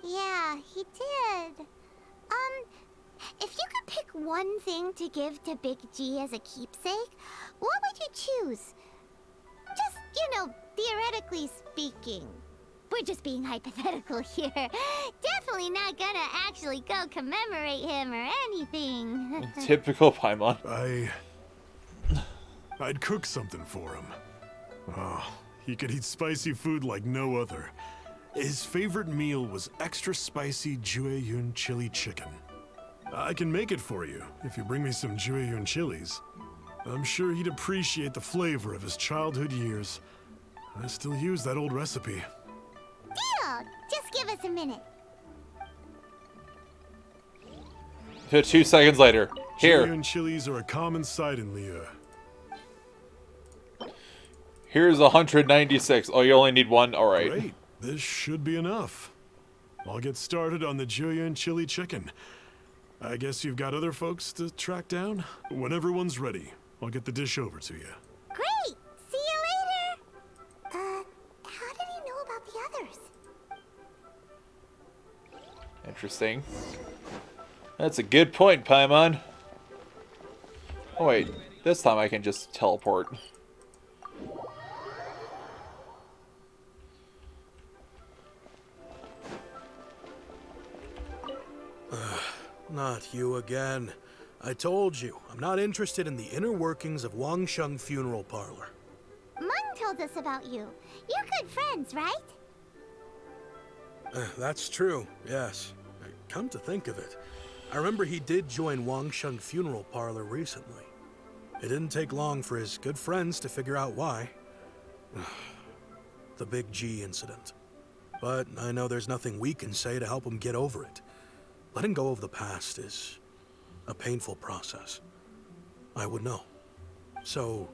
[SPEAKER 5] Yeah, he did. If you could pick one thing to give to Big G as a keepsake, what would you choose? Just, theoretically speaking. We're just being hypothetical here. Definitely not gonna actually go commemorate him or anything.
[SPEAKER 1] Typical Paimon.
[SPEAKER 7] I'd cook something for him. Oh, he could eat spicy food like no other. His favorite meal was extra spicy Jueyun chili chicken. I can make it for you if you bring me some Jueyun chilies. I'm sure he'd appreciate the flavor of his childhood years. I still use that old recipe.
[SPEAKER 5] Deal! Just give us a minute.
[SPEAKER 1] 2 seconds later. Here.
[SPEAKER 7] Jueyun chilies are a common sight in Liyue.
[SPEAKER 1] Here's 196. Oh, you only need one? Alright.
[SPEAKER 7] Great. This should be enough. I'll get started on the Jueyun chili chicken. I guess you've got other folks to track down? When everyone's ready, I'll get the dish over to you.
[SPEAKER 5] Great! See you later!
[SPEAKER 1] Interesting. That's a good point, Paimon. Oh wait, this time I can just teleport.
[SPEAKER 8] Not you again. I told you, I'm not interested in the inner workings of Wangsheng Funeral Parlor.
[SPEAKER 5] Mung told us about you. You're good friends, right?
[SPEAKER 8] That's true, yes. Come to think of it, I remember he did join Wangsheng Funeral Parlor recently. It didn't take long for his good friends to figure out why. The Big G incident. But I know there's nothing we can say to help him get over it. Letting go of the past is a painful process. I would know. So,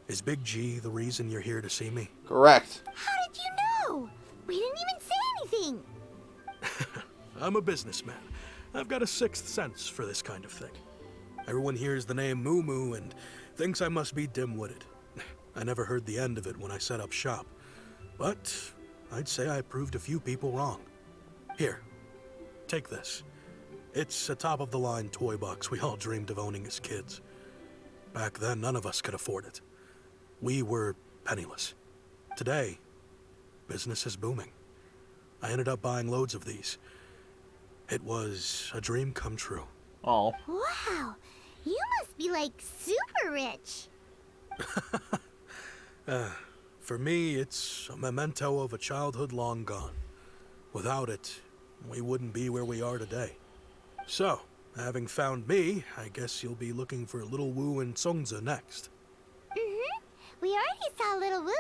[SPEAKER 8] is Big G the reason you're here to see me?
[SPEAKER 1] Correct.
[SPEAKER 5] How did you know? We didn't even say anything.
[SPEAKER 8] I'm a businessman. I've got a sixth sense for this kind of thing. Everyone hears the name Moo Moo and thinks I must be dim-witted. I never heard the end of it when I set up shop. But I'd say I proved a few people wrong. Here, take this. It's a top-of-the-line toy box we all dreamed of owning as kids. Back then, none of us could afford it. We were penniless. Today, business is booming. I ended up buying loads of these. It was a dream come true.
[SPEAKER 1] Oh.
[SPEAKER 5] Wow, you must be like super rich.
[SPEAKER 8] For me, it's a memento of a childhood long gone. Without it, we wouldn't be where we are today. So, having found me, I guess you'll be looking for Little Wu and Songza next.
[SPEAKER 5] Mm-hmm. We already saw Little Wu.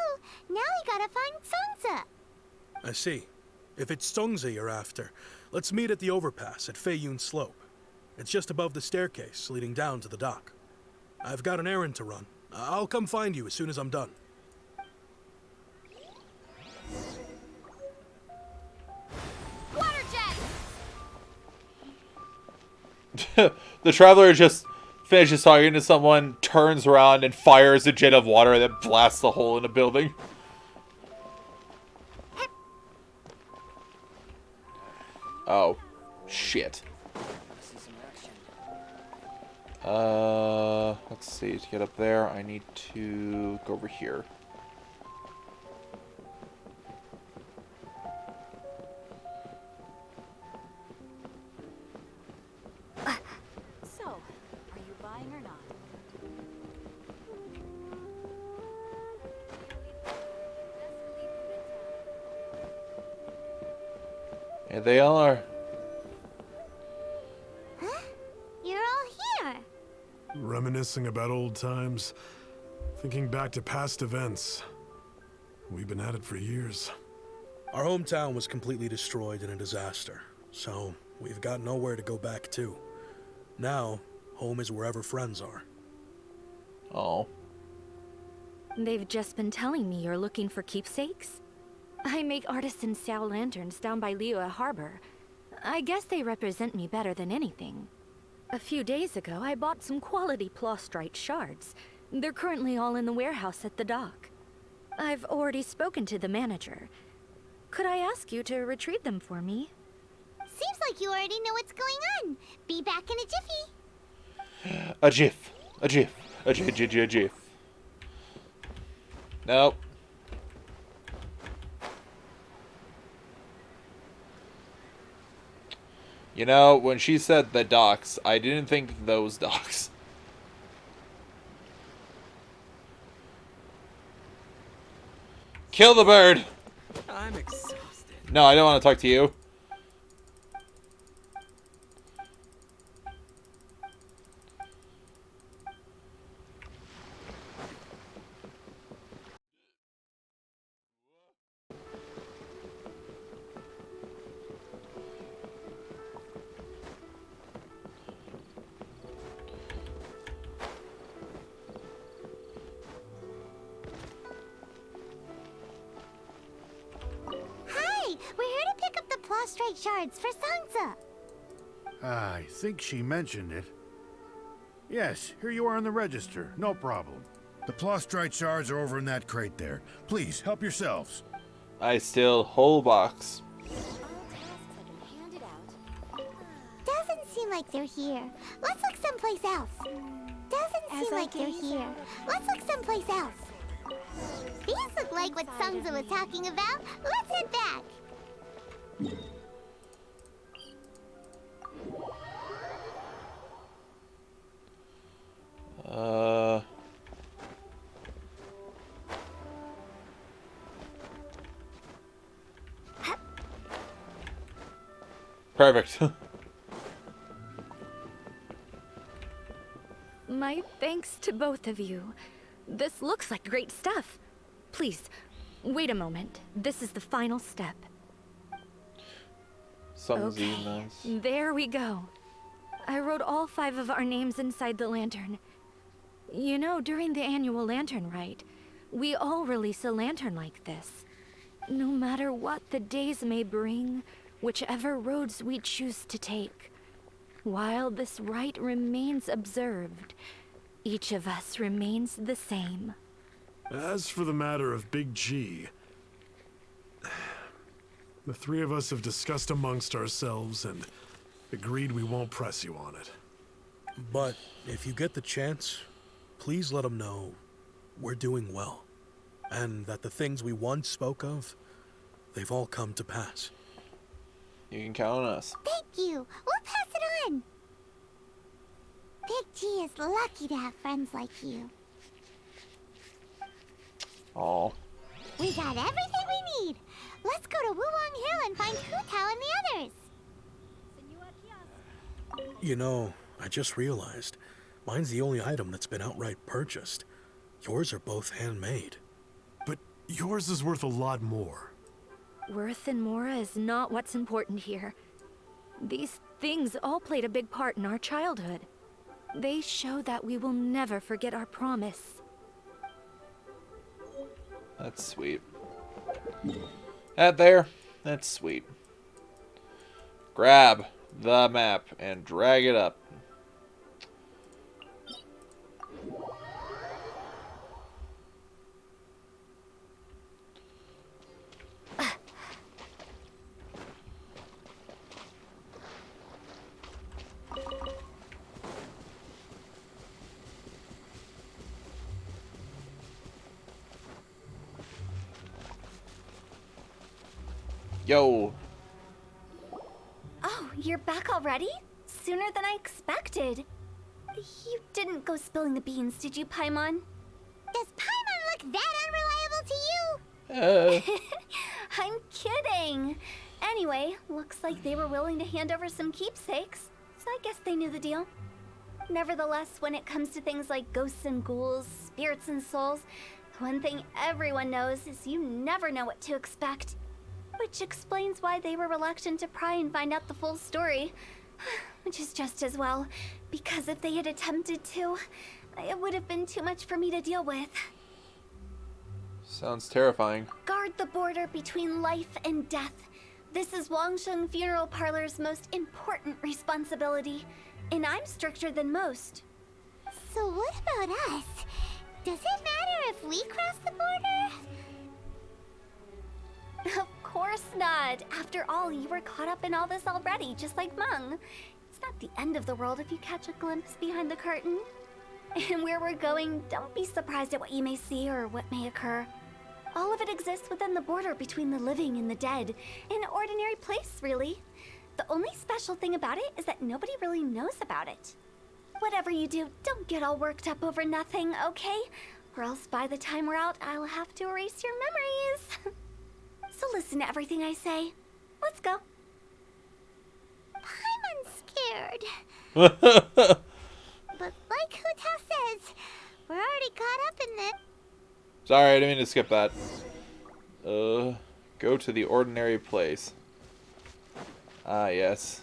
[SPEAKER 5] Now we gotta find Songza.
[SPEAKER 8] I see. If it's Songza you're after, let's meet at the overpass at Feiyun Slope. It's just above the staircase leading down to the dock. I've got an errand to run. I'll come find you as soon as I'm done.
[SPEAKER 5] Water jet!
[SPEAKER 1] The traveler just finishes talking to someone, turns around, and fires a jet of water that blasts a hole in a building. Oh, shit. Let's see. To get up there, I need to go over here.
[SPEAKER 6] So, are you buying or not?
[SPEAKER 1] Here they are.
[SPEAKER 5] Huh? You're all here.
[SPEAKER 7] Reminiscing about old times, thinking back to past events. We've been at it for years.
[SPEAKER 8] Our hometown was completely destroyed in a disaster, so we've got nowhere to go back to. Now, home is wherever friends are.
[SPEAKER 1] Oh.
[SPEAKER 9] They've just been telling me you're looking for keepsakes? I make artisan Xiao lanterns down by Liyue Harbor. I guess they represent me better than anything. A few days ago, I bought some quality plastrite shards. They're currently all in the warehouse at the dock. I've already spoken to the manager. Could I ask you to retrieve them for me?
[SPEAKER 5] Seems like you already know what's going on. Be back in a jiffy.
[SPEAKER 1] A jiff. A jiff. A jiff. Nope. You know, when she said the docks, I didn't think those docks. Kill the bird!
[SPEAKER 3] I'm exhausted.
[SPEAKER 1] No, I don't want to talk to you.
[SPEAKER 5] Hi, we're here to pick up the plastrite shards for Songza.
[SPEAKER 11] I think she mentioned it. Yes, here you are on the register. No problem. The plastrite shards are over in that crate there. Please, help yourselves.
[SPEAKER 1] I still whole box.
[SPEAKER 6] All tasks have been handed out
[SPEAKER 5] like they're here. Let's look someplace else. Doesn't seem like they're here. Let's look someplace else. These look like what Sungza was talking about. Let's head back.
[SPEAKER 1] Perfect.
[SPEAKER 9] My thanks to both of you. This looks like great stuff. Please, wait a moment. This is the final step.
[SPEAKER 1] Okay,
[SPEAKER 9] there we go. I wrote all 5 of our names inside the lantern. You know, during the annual lantern rite, we all release a lantern like this. No matter what the days may bring, whichever roads we choose to take. While this rite remains observed, each of us remains the same.
[SPEAKER 7] As for the matter of Big G, the 3 of us have discussed amongst ourselves and agreed we won't press you on it.
[SPEAKER 8] But if you get the chance, please let them know we're doing well, and that the things we once spoke of, they've all come to pass.
[SPEAKER 1] You can count on us.
[SPEAKER 5] Thank you. We'll pass it on. Big G is lucky to have friends like you.
[SPEAKER 1] Aw.
[SPEAKER 5] We got everything we need. Let's go to Wulong Hill and find Hu Tao and the others.
[SPEAKER 8] You know, I just realized, mine's the only item that's been outright purchased. Yours are both handmade.
[SPEAKER 7] But yours is worth a lot more.
[SPEAKER 9] Worth and more is not what's important here. These things all played a big part in our childhood. They show that we will never forget our promise.
[SPEAKER 1] That's sweet. That there, that's sweet. Grab the map and drag it up. Yo.
[SPEAKER 4] Oh, you're back already? Sooner than I expected. You didn't go spilling the beans, did you, Paimon?
[SPEAKER 5] Does Paimon look that unreliable to you?
[SPEAKER 4] I'm kidding. Anyway, looks like they were willing to hand over some keepsakes, so I guess they knew the deal. Nevertheless, when it comes to things like ghosts and ghouls, spirits and souls, one thing everyone knows is you never know what to expect. Which explains why they were reluctant to pry and find out the full story. Which is just as well, because if they had attempted to, it would have been too much for me to deal with.
[SPEAKER 1] Sounds terrifying.
[SPEAKER 4] Guard the border between life and death. This is Wangsheng Funeral Parlor's most important responsibility, and I'm stricter than most.
[SPEAKER 5] So what about us? Does it matter if we cross the border?
[SPEAKER 4] Of course not. After all, you were caught up in all this already, just like Meng. It's not the end of the world if you catch a glimpse behind the curtain. And where we're going, don't be surprised at what you may see or what may occur. All of it exists within the border between the living and the dead. An ordinary place, really. The only special thing about it is that nobody really knows about it. Whatever you do, don't get all worked up over nothing, okay? Or else by the time we're out, I'll have to erase your memories. So listen to everything I say. Let's go.
[SPEAKER 5] Paimon's scared. But like Hu Tao says, we're already caught up in it.
[SPEAKER 1] Sorry, I didn't mean to skip that. Go to the ordinary place. Ah, yes.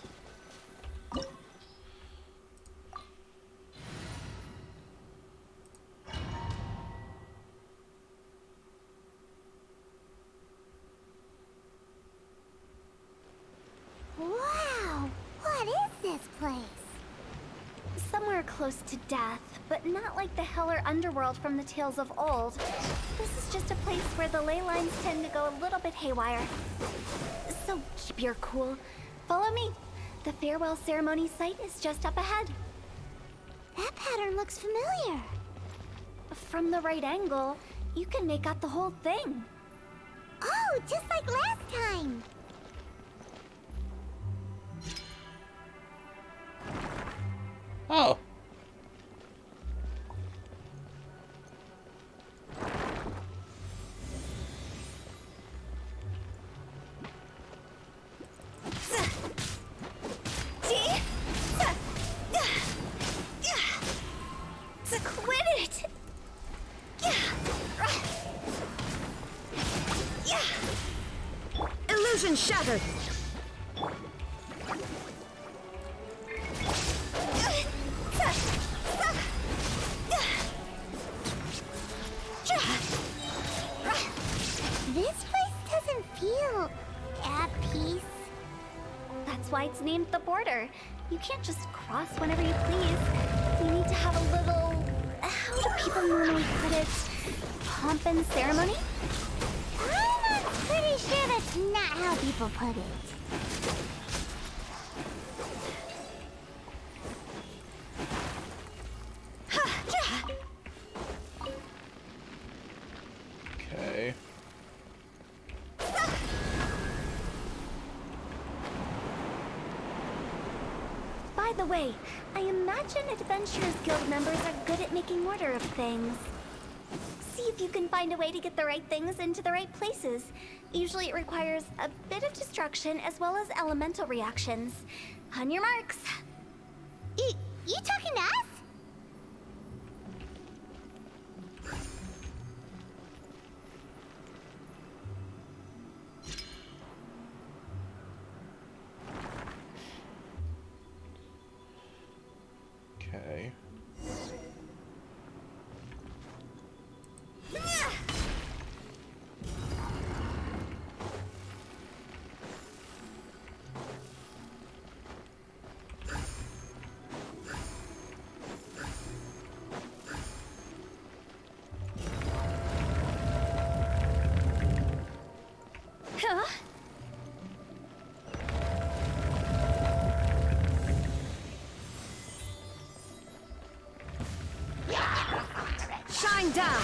[SPEAKER 5] Wow, what is this place?
[SPEAKER 4] Somewhere close to death, but not like the hell or underworld from the tales of old. This is just a place where the ley lines tend to go a little bit haywire. So keep your cool. Follow me. The farewell ceremony site is just up ahead.
[SPEAKER 5] That pattern looks familiar.
[SPEAKER 4] From the right angle, you can make out the whole thing.
[SPEAKER 5] Oh, just like last time.
[SPEAKER 1] Oh.
[SPEAKER 4] Quit it!
[SPEAKER 12] Illusion shattered!
[SPEAKER 5] This place doesn't feel at peace.
[SPEAKER 4] That's why it's named the border. You can't just cross whenever you please. You need to have a little... How do people normally put it? Pomp and ceremony?
[SPEAKER 5] I'm pretty sure that's not how people put it.
[SPEAKER 1] Okay.
[SPEAKER 4] By the way, I imagine Adventurers Guild members are good at making order of things. See if you can find a way to get the right things into the right places. Usually it requires a bit of destruction as well as elemental reactions. On your marks.
[SPEAKER 5] You talking to us?
[SPEAKER 1] Okay.
[SPEAKER 4] Huh?
[SPEAKER 12] Shine down!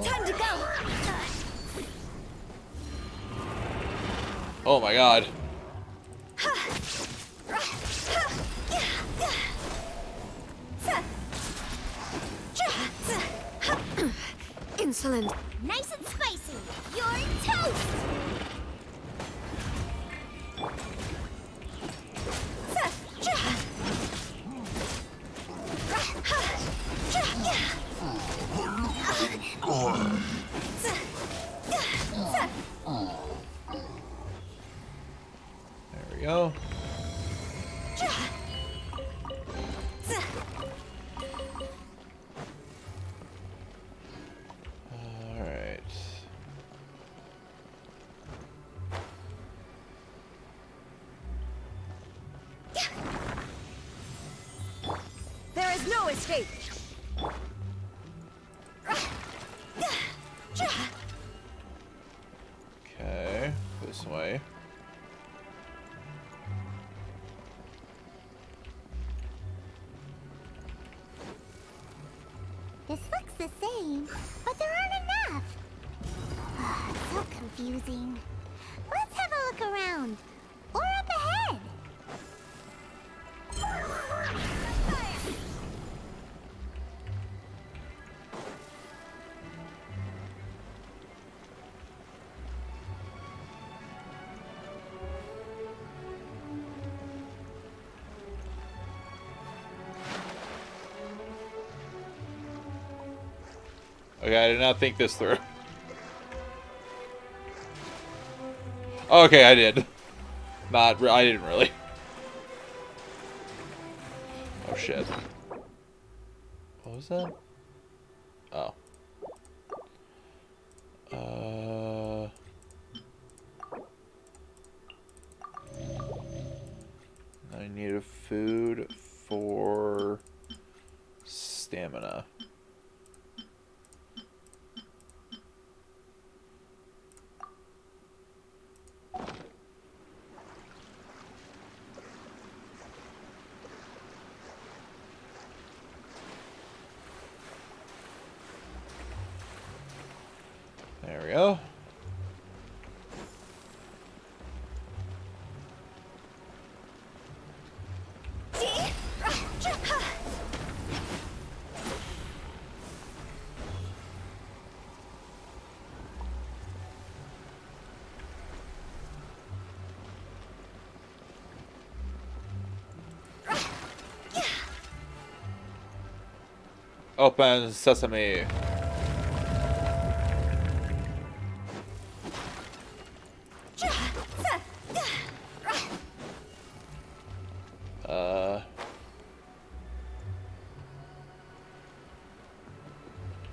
[SPEAKER 4] Time to go!
[SPEAKER 1] Oh my god.
[SPEAKER 12] Insolent.
[SPEAKER 5] Nice and spicy. You're toast.
[SPEAKER 1] There we go. Alright.
[SPEAKER 12] There is no escape.
[SPEAKER 1] Okay, this way.
[SPEAKER 5] This looks the same, but there aren't enough. So confusing. Let's have a look around. Or up ahead.
[SPEAKER 1] Okay, I did not think this through. Okay, I did. I didn't really. Oh shit. What was that? Oh. I need a food. for stamina. There we go. Open sesame.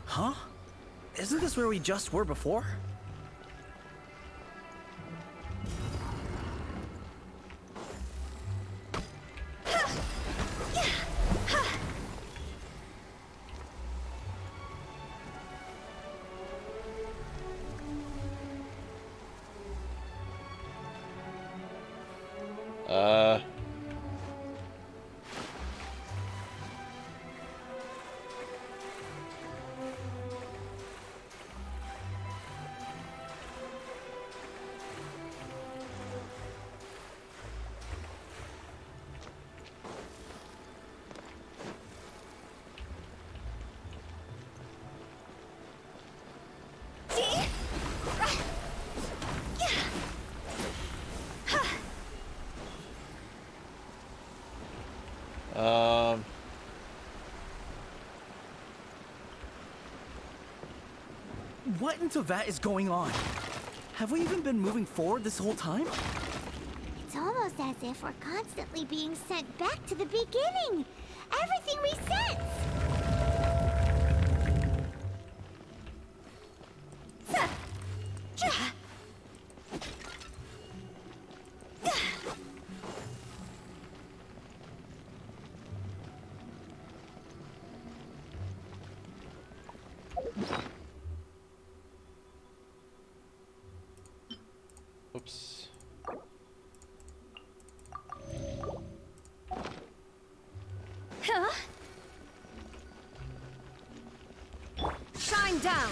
[SPEAKER 3] Huh? Isn't this where we just were before? What in Tavern is going on? Have we even been moving forward this whole time?
[SPEAKER 5] It's almost as if we're constantly being sent back to the beginning. Everything resets.
[SPEAKER 1] Oops.
[SPEAKER 12] Huh? Shine down.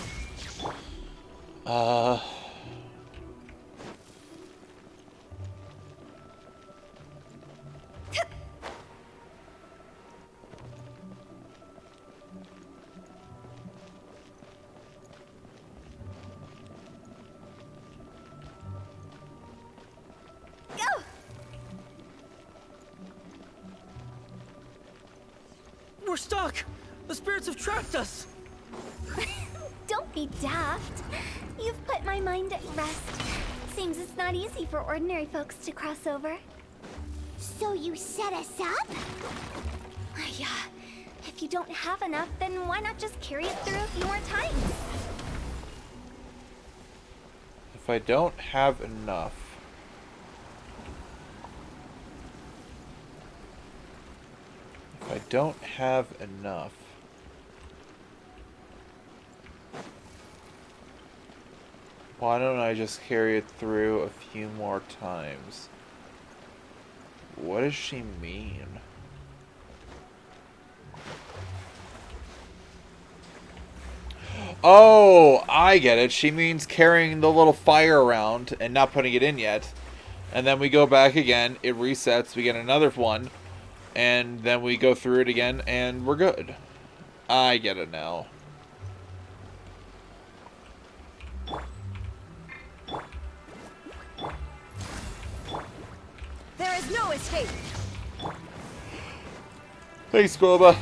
[SPEAKER 3] We're stuck! The spirits have trapped us!
[SPEAKER 4] Don't be daft. You've put my mind at rest. Seems it's not easy for ordinary folks to cross over.
[SPEAKER 5] So you set us up?
[SPEAKER 4] Yeah. If you don't have enough, then why not just carry it through a few more times?
[SPEAKER 1] If I don't have enough. If I don't have enough. Why don't I just carry it through a few more times? What does she mean? Oh, I get it. She means carrying the little fire around and not putting it in yet. And then we go back again, it resets, we get another one, and then we go through it again, and we're good. I get it now.
[SPEAKER 12] There is no escape.
[SPEAKER 1] Thanks, Squilba.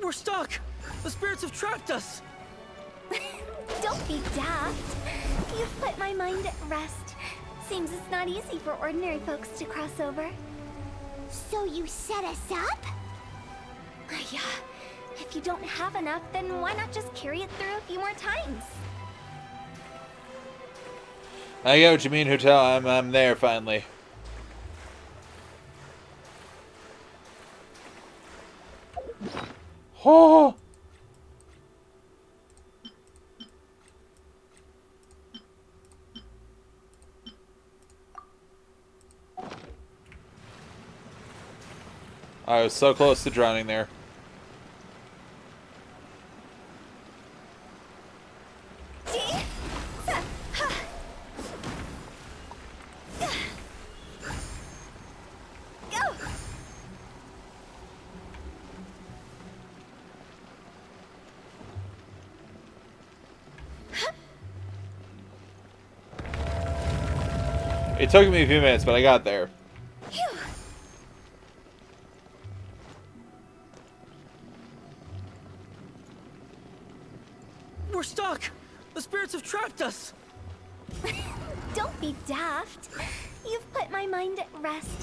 [SPEAKER 3] We're stuck! The spirits have trapped us!
[SPEAKER 4] Don't be daft. You've put my mind at rest. Seems it's not easy for ordinary folks to cross over.
[SPEAKER 5] So you set us up?
[SPEAKER 4] Yeah. If you don't have enough, then why not just carry it through a few more times?
[SPEAKER 1] I get what you mean, Hotel. I'm there finally. Oh! I was so close to drowning there. It took me a few minutes, but I got there.
[SPEAKER 3] We're stuck! The spirits have trapped us!
[SPEAKER 4] Don't be daft. You've put my mind at rest.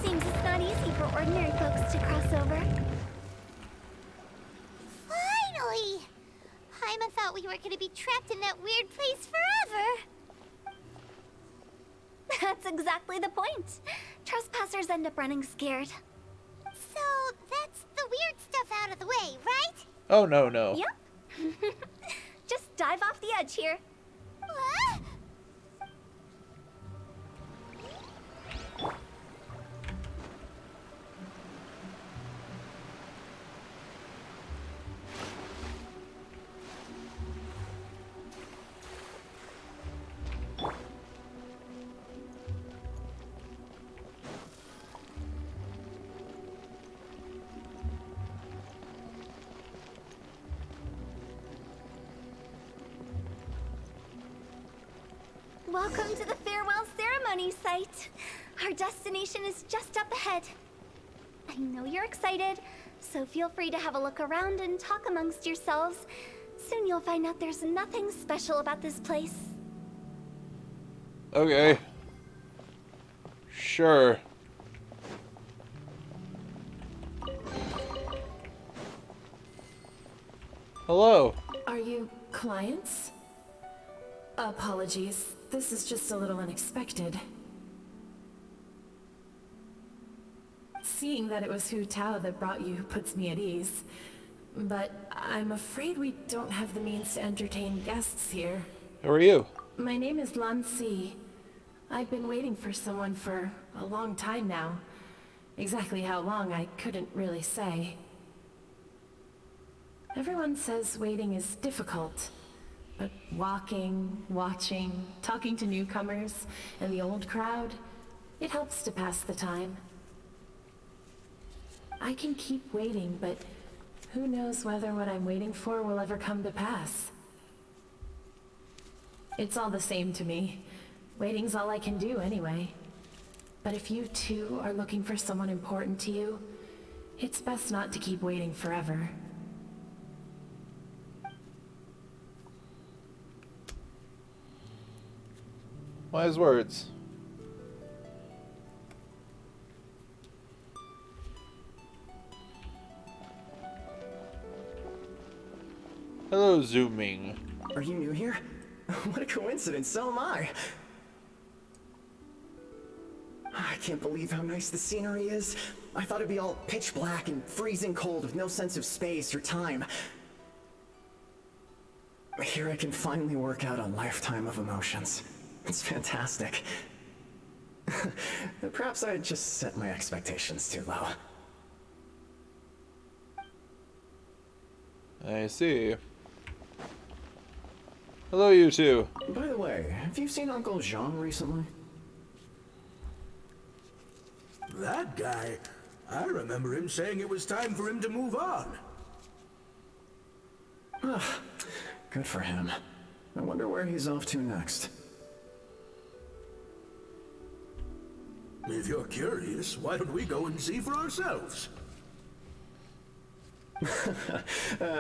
[SPEAKER 4] Seems it's not easy for ordinary folks to cross over.
[SPEAKER 5] Finally! Paimon thought we were gonna be trapped in that weird place forever.
[SPEAKER 4] That's exactly the point. Trespassers end up running scared.
[SPEAKER 5] So that's the weird stuff out of the way, right?
[SPEAKER 1] Oh, no, no.
[SPEAKER 4] Yep. Just dive off the edge here.
[SPEAKER 5] What?
[SPEAKER 4] Welcome to the farewell ceremony site. Our destination is just up ahead. I know you're excited, so feel free to have a look around and talk amongst yourselves. Soon you'll find out there's nothing special about this place.
[SPEAKER 1] Okay. Sure. Hello.
[SPEAKER 10] Are you clients? Apologies. This is just a little unexpected. Seeing that it was Hu Tao that brought you puts me at ease. But I'm afraid we don't have the means to entertain guests here.
[SPEAKER 1] Who are you?
[SPEAKER 10] My name is Lan Si. I've been waiting for someone for a long time now. Exactly how long, I couldn't really say. Everyone says waiting is difficult. But walking, watching, talking to newcomers, and the old crowd, it helps to pass the time. I can keep waiting, but who knows whether what I'm waiting for will ever come to pass. It's all the same to me. Waiting's all I can do anyway. But if you too are looking for someone important to you, it's best not to keep waiting forever.
[SPEAKER 1] Wise words. Hello, Zooming.
[SPEAKER 13] Are you new here? What a coincidence, so am I. I can't believe how nice the scenery is. I thought it'd be all pitch black and freezing cold with no sense of space or time. Here I can finally work out a lifetime of emotions. It's fantastic. Perhaps I just set my expectations too low.
[SPEAKER 1] I see. Hello, you two.
[SPEAKER 13] By the way, have you seen Uncle Jean recently?
[SPEAKER 14] That guy? I remember him saying it was time for him to move on.
[SPEAKER 13] Good for him. I wonder where he's off to next.
[SPEAKER 14] If you're curious, why don't we go and see for ourselves?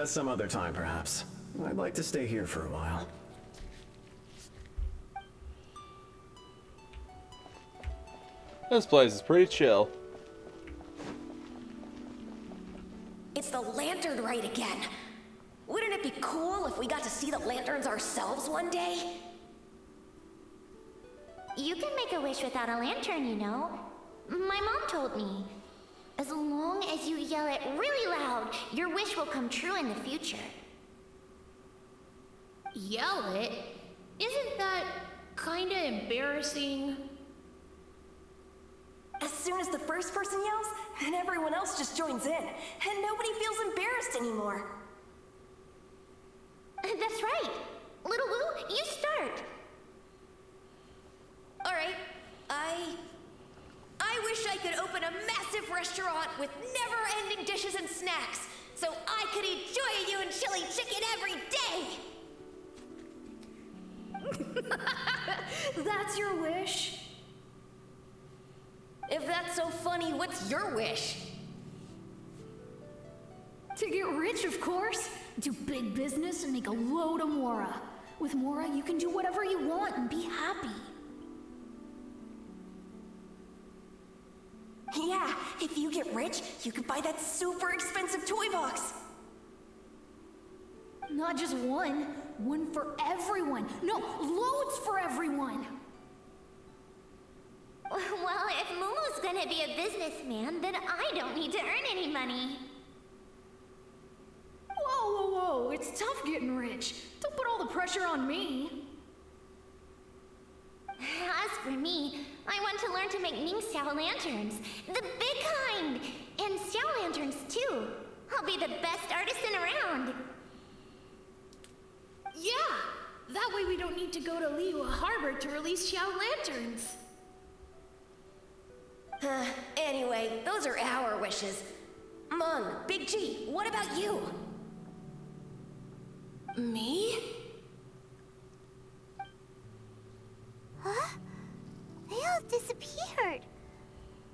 [SPEAKER 13] Some other time, perhaps. I'd like to stay here for a while.
[SPEAKER 1] This place is pretty chill.
[SPEAKER 12] It's the lantern rite again. Wouldn't it be cool if we got to see the lanterns ourselves one day?
[SPEAKER 4] You can make a wish without a lantern, you know. My mom told me. As long as you yell it really loud, your wish will come true in the future.
[SPEAKER 15] Yell it? Isn't that kinda embarrassing?
[SPEAKER 12] As soon as the first person yells, then everyone else just joins in, and nobody feels embarrassed anymore.
[SPEAKER 4] That's right. Little Wu, you start.
[SPEAKER 12] Alright, I wish I could open a massive restaurant with never-ending dishes and snacks, so I could eat Joy You and Chili Chicken every day!
[SPEAKER 15] That's your wish?
[SPEAKER 12] If that's so funny, what's your wish?
[SPEAKER 15] To get rich, of course. Do big business and make a load of Mora. With Mora, you can do whatever you want and be happy.
[SPEAKER 12] Yeah, if you get rich, you could buy that super expensive toy box.
[SPEAKER 15] Not just one. One for everyone. No, loads for everyone.
[SPEAKER 4] Well, if Momo's gonna be a businessman, then I don't need to earn any money.
[SPEAKER 15] Whoa, whoa, whoa. It's tough getting rich. Don't put all the pressure on me.
[SPEAKER 4] As for me, I want to learn to make Ning Xiao lanterns. The big kind! And Xiao lanterns, too. I'll be the best artisan around.
[SPEAKER 15] Yeah! That way we don't need to go to Liyue Harbor to release Xiao lanterns.
[SPEAKER 12] Anyway, those are our wishes. Mung, Big G, what about you?
[SPEAKER 15] Me?
[SPEAKER 5] Huh? They all disappeared.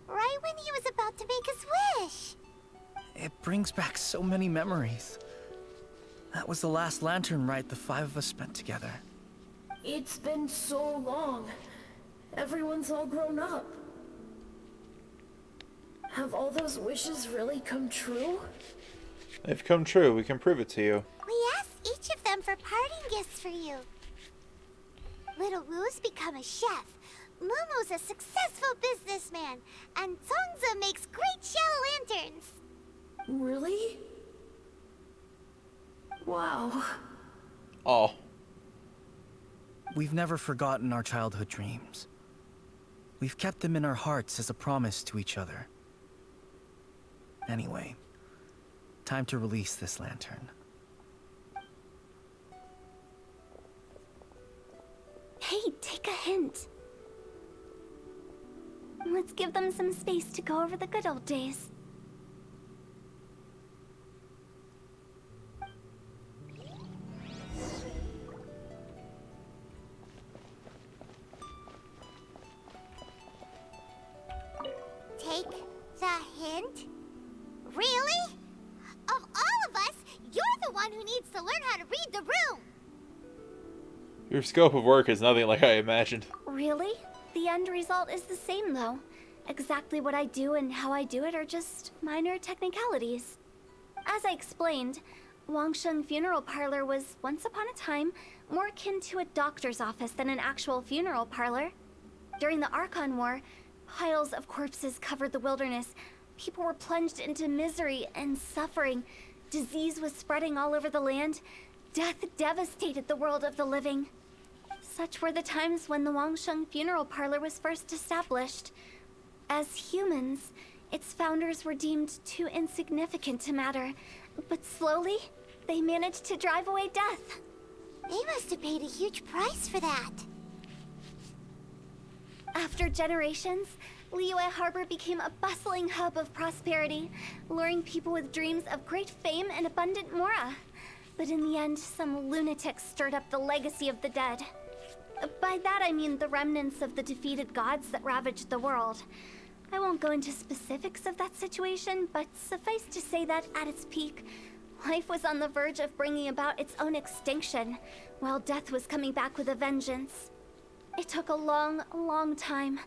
[SPEAKER 5] Right when he was about to make his wish.
[SPEAKER 3] It brings back so many memories. That was the last lantern rite the 5 of us spent together.
[SPEAKER 10] It's been so long. Everyone's all grown up. Have all those wishes really come true?
[SPEAKER 1] They've come true. We can prove it to you.
[SPEAKER 5] We asked each of them for parting gifts for you. Little Wu's become a chef. Momo's a successful businessman. And Zongza makes great shell lanterns.
[SPEAKER 10] Really? Wow.
[SPEAKER 1] Oh.
[SPEAKER 3] We've never forgotten our childhood dreams. We've kept them in our hearts as a promise to each other. Anyway, time to release this lantern.
[SPEAKER 4] Hey, take a hint. Let's give them some space to go over the good old days.
[SPEAKER 5] Take the hint? Really? Of all of us, you're the one who needs to learn how to read the room.
[SPEAKER 1] Your scope of work is nothing like I imagined.
[SPEAKER 4] Really? The end result is the same, though. Exactly what I do and how I do it are just minor technicalities. As I explained, Wangsheng Funeral Parlor was, once upon a time, more akin to a doctor's office than an actual funeral parlor. During the Archon War, piles of corpses covered the wilderness. People were plunged into misery and suffering. Disease was spreading all over the land. Death devastated the world of the living. Such were the times when the Wangsheng Funeral Parlor was first established. As humans, its founders were deemed too insignificant to matter, but slowly, they managed to drive away death.
[SPEAKER 5] They must have paid a huge price for that.
[SPEAKER 4] After generations, Liyue Harbor became a bustling hub of prosperity, luring people with dreams of great fame and abundant mora. But in the end, some lunatics stirred up the legacy of the dead. By that I mean the remnants of the defeated gods that ravaged the world. I won't go into specifics of that situation, but suffice to say that at its peak, life was on the verge of bringing about its own extinction, while death was coming back with a vengeance. It took a long, long time,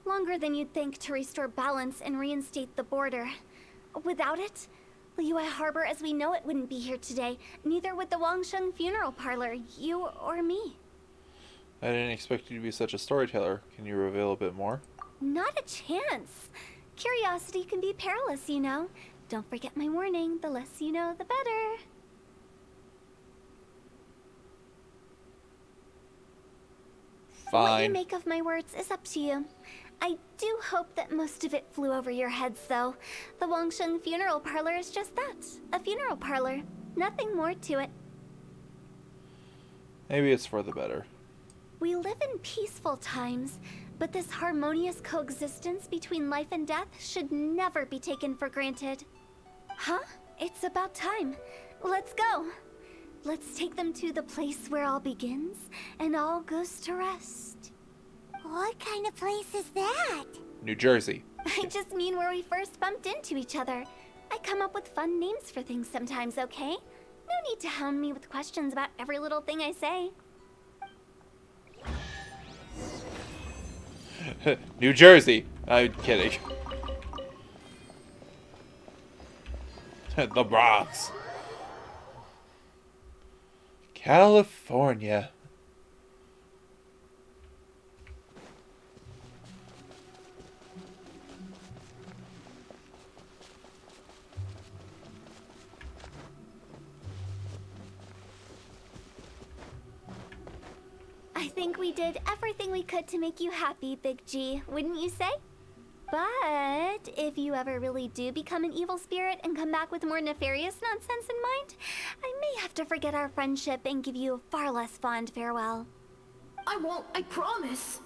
[SPEAKER 4] Longer than you'd think to restore balance and reinstate the border. Without it, Liyue Harbor as we know it wouldn't be here today. Neither would the Wangsheng Funeral Parlor, you or me.
[SPEAKER 1] I didn't expect you to be such a storyteller. Can you reveal a bit more?
[SPEAKER 4] Not a chance. Curiosity can be perilous, you know. Don't forget my warning. The less you know, the better.
[SPEAKER 1] Fine.
[SPEAKER 4] What you make of my words is up to you. I do hope that most of it flew over your heads, though. The Wangsheng Funeral Parlor is just that. A funeral parlor. Nothing more to it.
[SPEAKER 1] Maybe it's for the better.
[SPEAKER 4] We live in peaceful times, but this harmonious coexistence between life and death should never be taken for granted. Huh? It's about time. Let's go. Let's take them to the place where all begins and all goes to rest.
[SPEAKER 5] What kind of place is that?
[SPEAKER 1] New Jersey.
[SPEAKER 4] I just mean where we first bumped into each other. I come up with fun names for things sometimes, okay? No need to hound me with questions about every little thing I say.
[SPEAKER 1] New Jersey. I'm kidding. The Bronx. California.
[SPEAKER 4] I think we did everything we could to make you happy, Big G, wouldn't you say? But if you ever really do become an evil spirit and come back with more nefarious nonsense in mind, I may have to forget our friendship and give you a far less fond farewell.
[SPEAKER 10] I won't, I promise.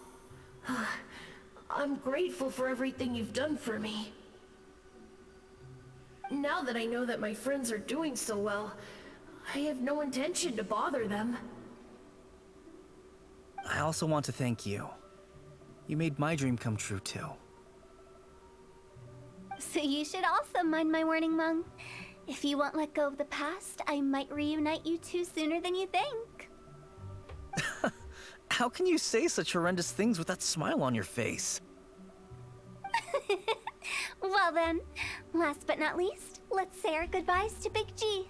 [SPEAKER 10] I'm grateful for everything you've done for me. Now that I know that my friends are doing so well, I have no intention to bother them.
[SPEAKER 3] I also want to thank you. You made my dream come true, too.
[SPEAKER 4] So you should also mind my warning, Mung. If you won't let go of the past, I might reunite you two sooner than you think.
[SPEAKER 3] How can you say such horrendous things with that smile on your face?
[SPEAKER 4] Well then, last but not least, let's say our goodbyes to Big G.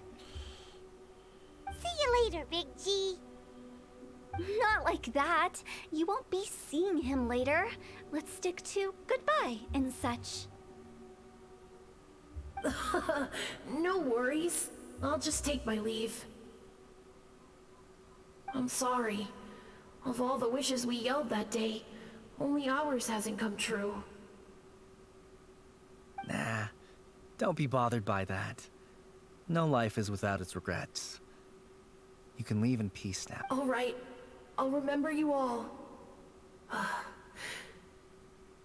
[SPEAKER 5] See you later, Big G.
[SPEAKER 4] Not like that. You won't be seeing him later. Let's stick to goodbye and such.
[SPEAKER 10] No worries. I'll just take my leave. I'm sorry. Of all the wishes we yelled that day, only ours hasn't come true.
[SPEAKER 3] Nah, don't be bothered by that. No life is without its regrets. You can leave in peace now.
[SPEAKER 10] All right. I'll remember you all.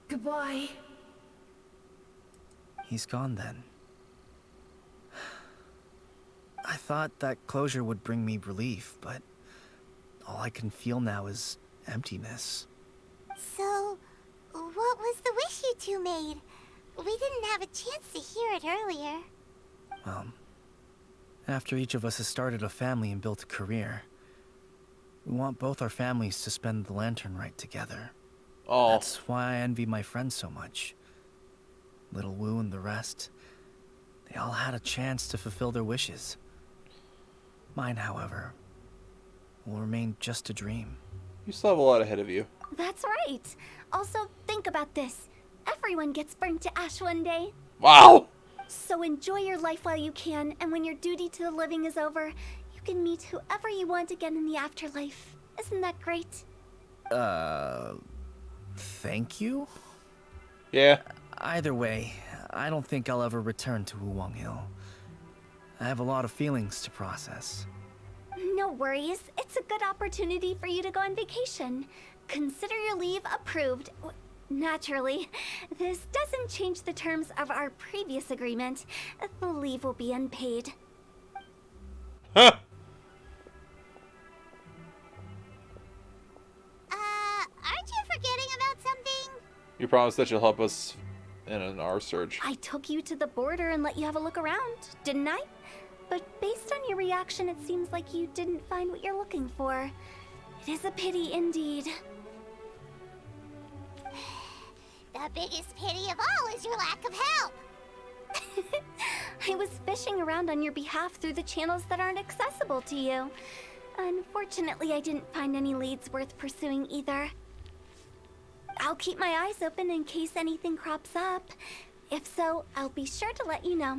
[SPEAKER 10] Goodbye.
[SPEAKER 3] He's gone then. I thought that closure would bring me relief, but all I can feel now is emptiness.
[SPEAKER 5] So, what was the wish you two made? We didn't have a chance to hear it earlier.
[SPEAKER 3] Well, after each of us has started a family and built a career, we want both our families to spend the lantern rite together.
[SPEAKER 1] Oh.
[SPEAKER 3] That's why I envy my friends so much. Little Wu and the rest, they all had a chance to fulfill their wishes. Mine, however, will remain just a dream.
[SPEAKER 1] You still have a lot ahead of you.
[SPEAKER 4] That's right. Also, think about this. Everyone gets burnt to ash one day.
[SPEAKER 1] Wow!
[SPEAKER 4] So enjoy your life while you can, and when your duty to the living is over, you can meet whoever you want again in the afterlife. Isn't that great?
[SPEAKER 3] Thank you?
[SPEAKER 1] Yeah.
[SPEAKER 3] Either way, I don't think I'll ever return to Wuwang Hill. I have a lot of feelings to process.
[SPEAKER 4] No worries. It's a good opportunity for you to go on vacation. Consider your leave approved. Naturally, this doesn't change the terms of our previous agreement. The leave will be unpaid.
[SPEAKER 1] Huh.
[SPEAKER 5] Aren't you forgetting about something?
[SPEAKER 1] You promised that you'll help us in an R surge.
[SPEAKER 4] I took you to the border and let you have a look around, didn't I? But based on your reaction, it seems like you didn't find what you're looking for. It is a pity indeed.
[SPEAKER 5] The biggest pity of all is your lack of help.
[SPEAKER 4] I was fishing around on your behalf through the channels that aren't accessible to you. Unfortunately, I didn't find any leads worth pursuing either. I'll keep my eyes open in case anything crops up. If so, I'll be sure to let you know.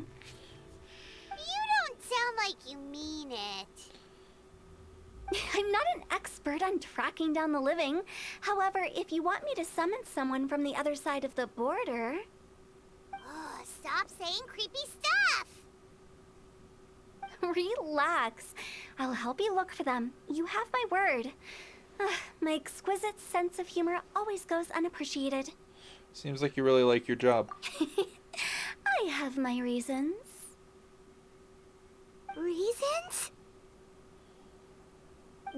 [SPEAKER 5] You don't sound like you mean it.
[SPEAKER 4] I'm not an expert on tracking down the living. However, if you want me to summon someone from the other side of the border...
[SPEAKER 5] Oh, stop saying creepy stuff!
[SPEAKER 4] Relax. I'll help you look for them. You have my word. My exquisite sense of humor always goes unappreciated.
[SPEAKER 1] Seems like you really like your job.
[SPEAKER 4] I have my reasons.
[SPEAKER 5] Reasons?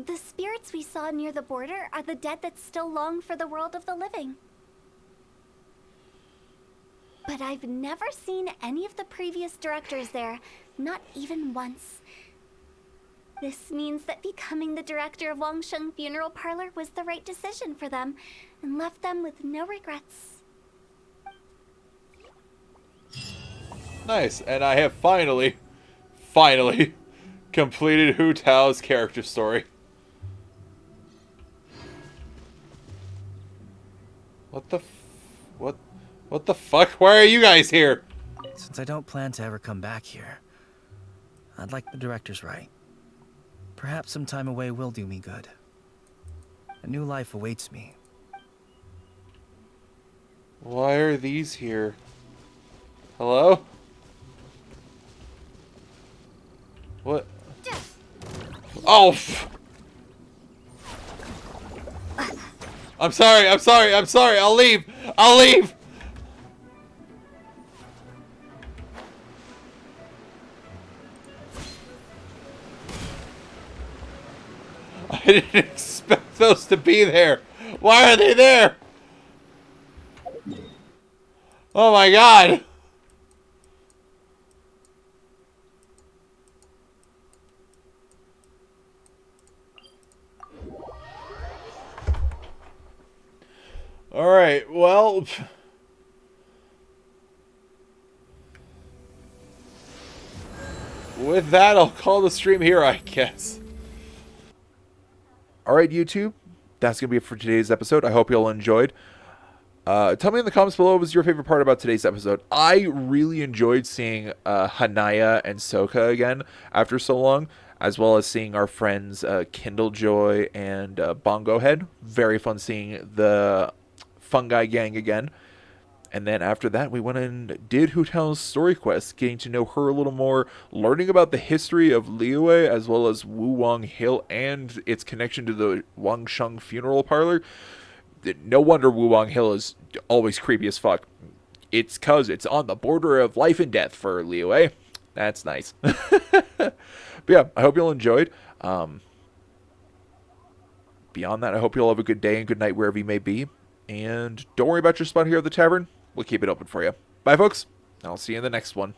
[SPEAKER 4] The spirits we saw near the border are the dead that still long for the world of the living. But I've never seen any of the previous directors there, not even once. This means that becoming the director of Wangsheng Funeral Parlor was the right decision for them, and left them with no regrets.
[SPEAKER 1] Nice, and I have finally completed Hu Tao's character story. What the fuck? Why are you guys here?
[SPEAKER 3] Since I don't plan to ever come back here, I'd like the director's right. Perhaps some time away will do me good. A new life awaits me.
[SPEAKER 1] Why are these here? Hello? What? Oh! I'm sorry, I'll leave! I didn't expect those to be there. Why are they there? Oh my god. Alright, well... with that, I'll call the stream here, I guess. Alright, YouTube. That's going to be it for today's episode. I hope you all enjoyed. Tell me in the comments below what was your favorite part about today's episode. I really enjoyed seeing Haniyyah and Souka again after so long, as well as seeing our friends Kindlejoy and Bongo Head. Very fun seeing the Fungi gang again. And then after that, we went and did Hu Tao's story quest, getting to know her a little more, learning about the history of Liyue, as well as Wuwang Hill and its connection to the Wangsheng Funeral Parlor. No wonder Wuwang Hill is always creepy as fuck. It's because it's on the border of life and death for Liyue. That's nice. But yeah, I hope you all enjoyed. Beyond that, I hope you all have a good day and good night wherever you may be. And don't worry about your spot here at the tavern. We'll keep it open for you. Bye, folks. I'll see you in the next one.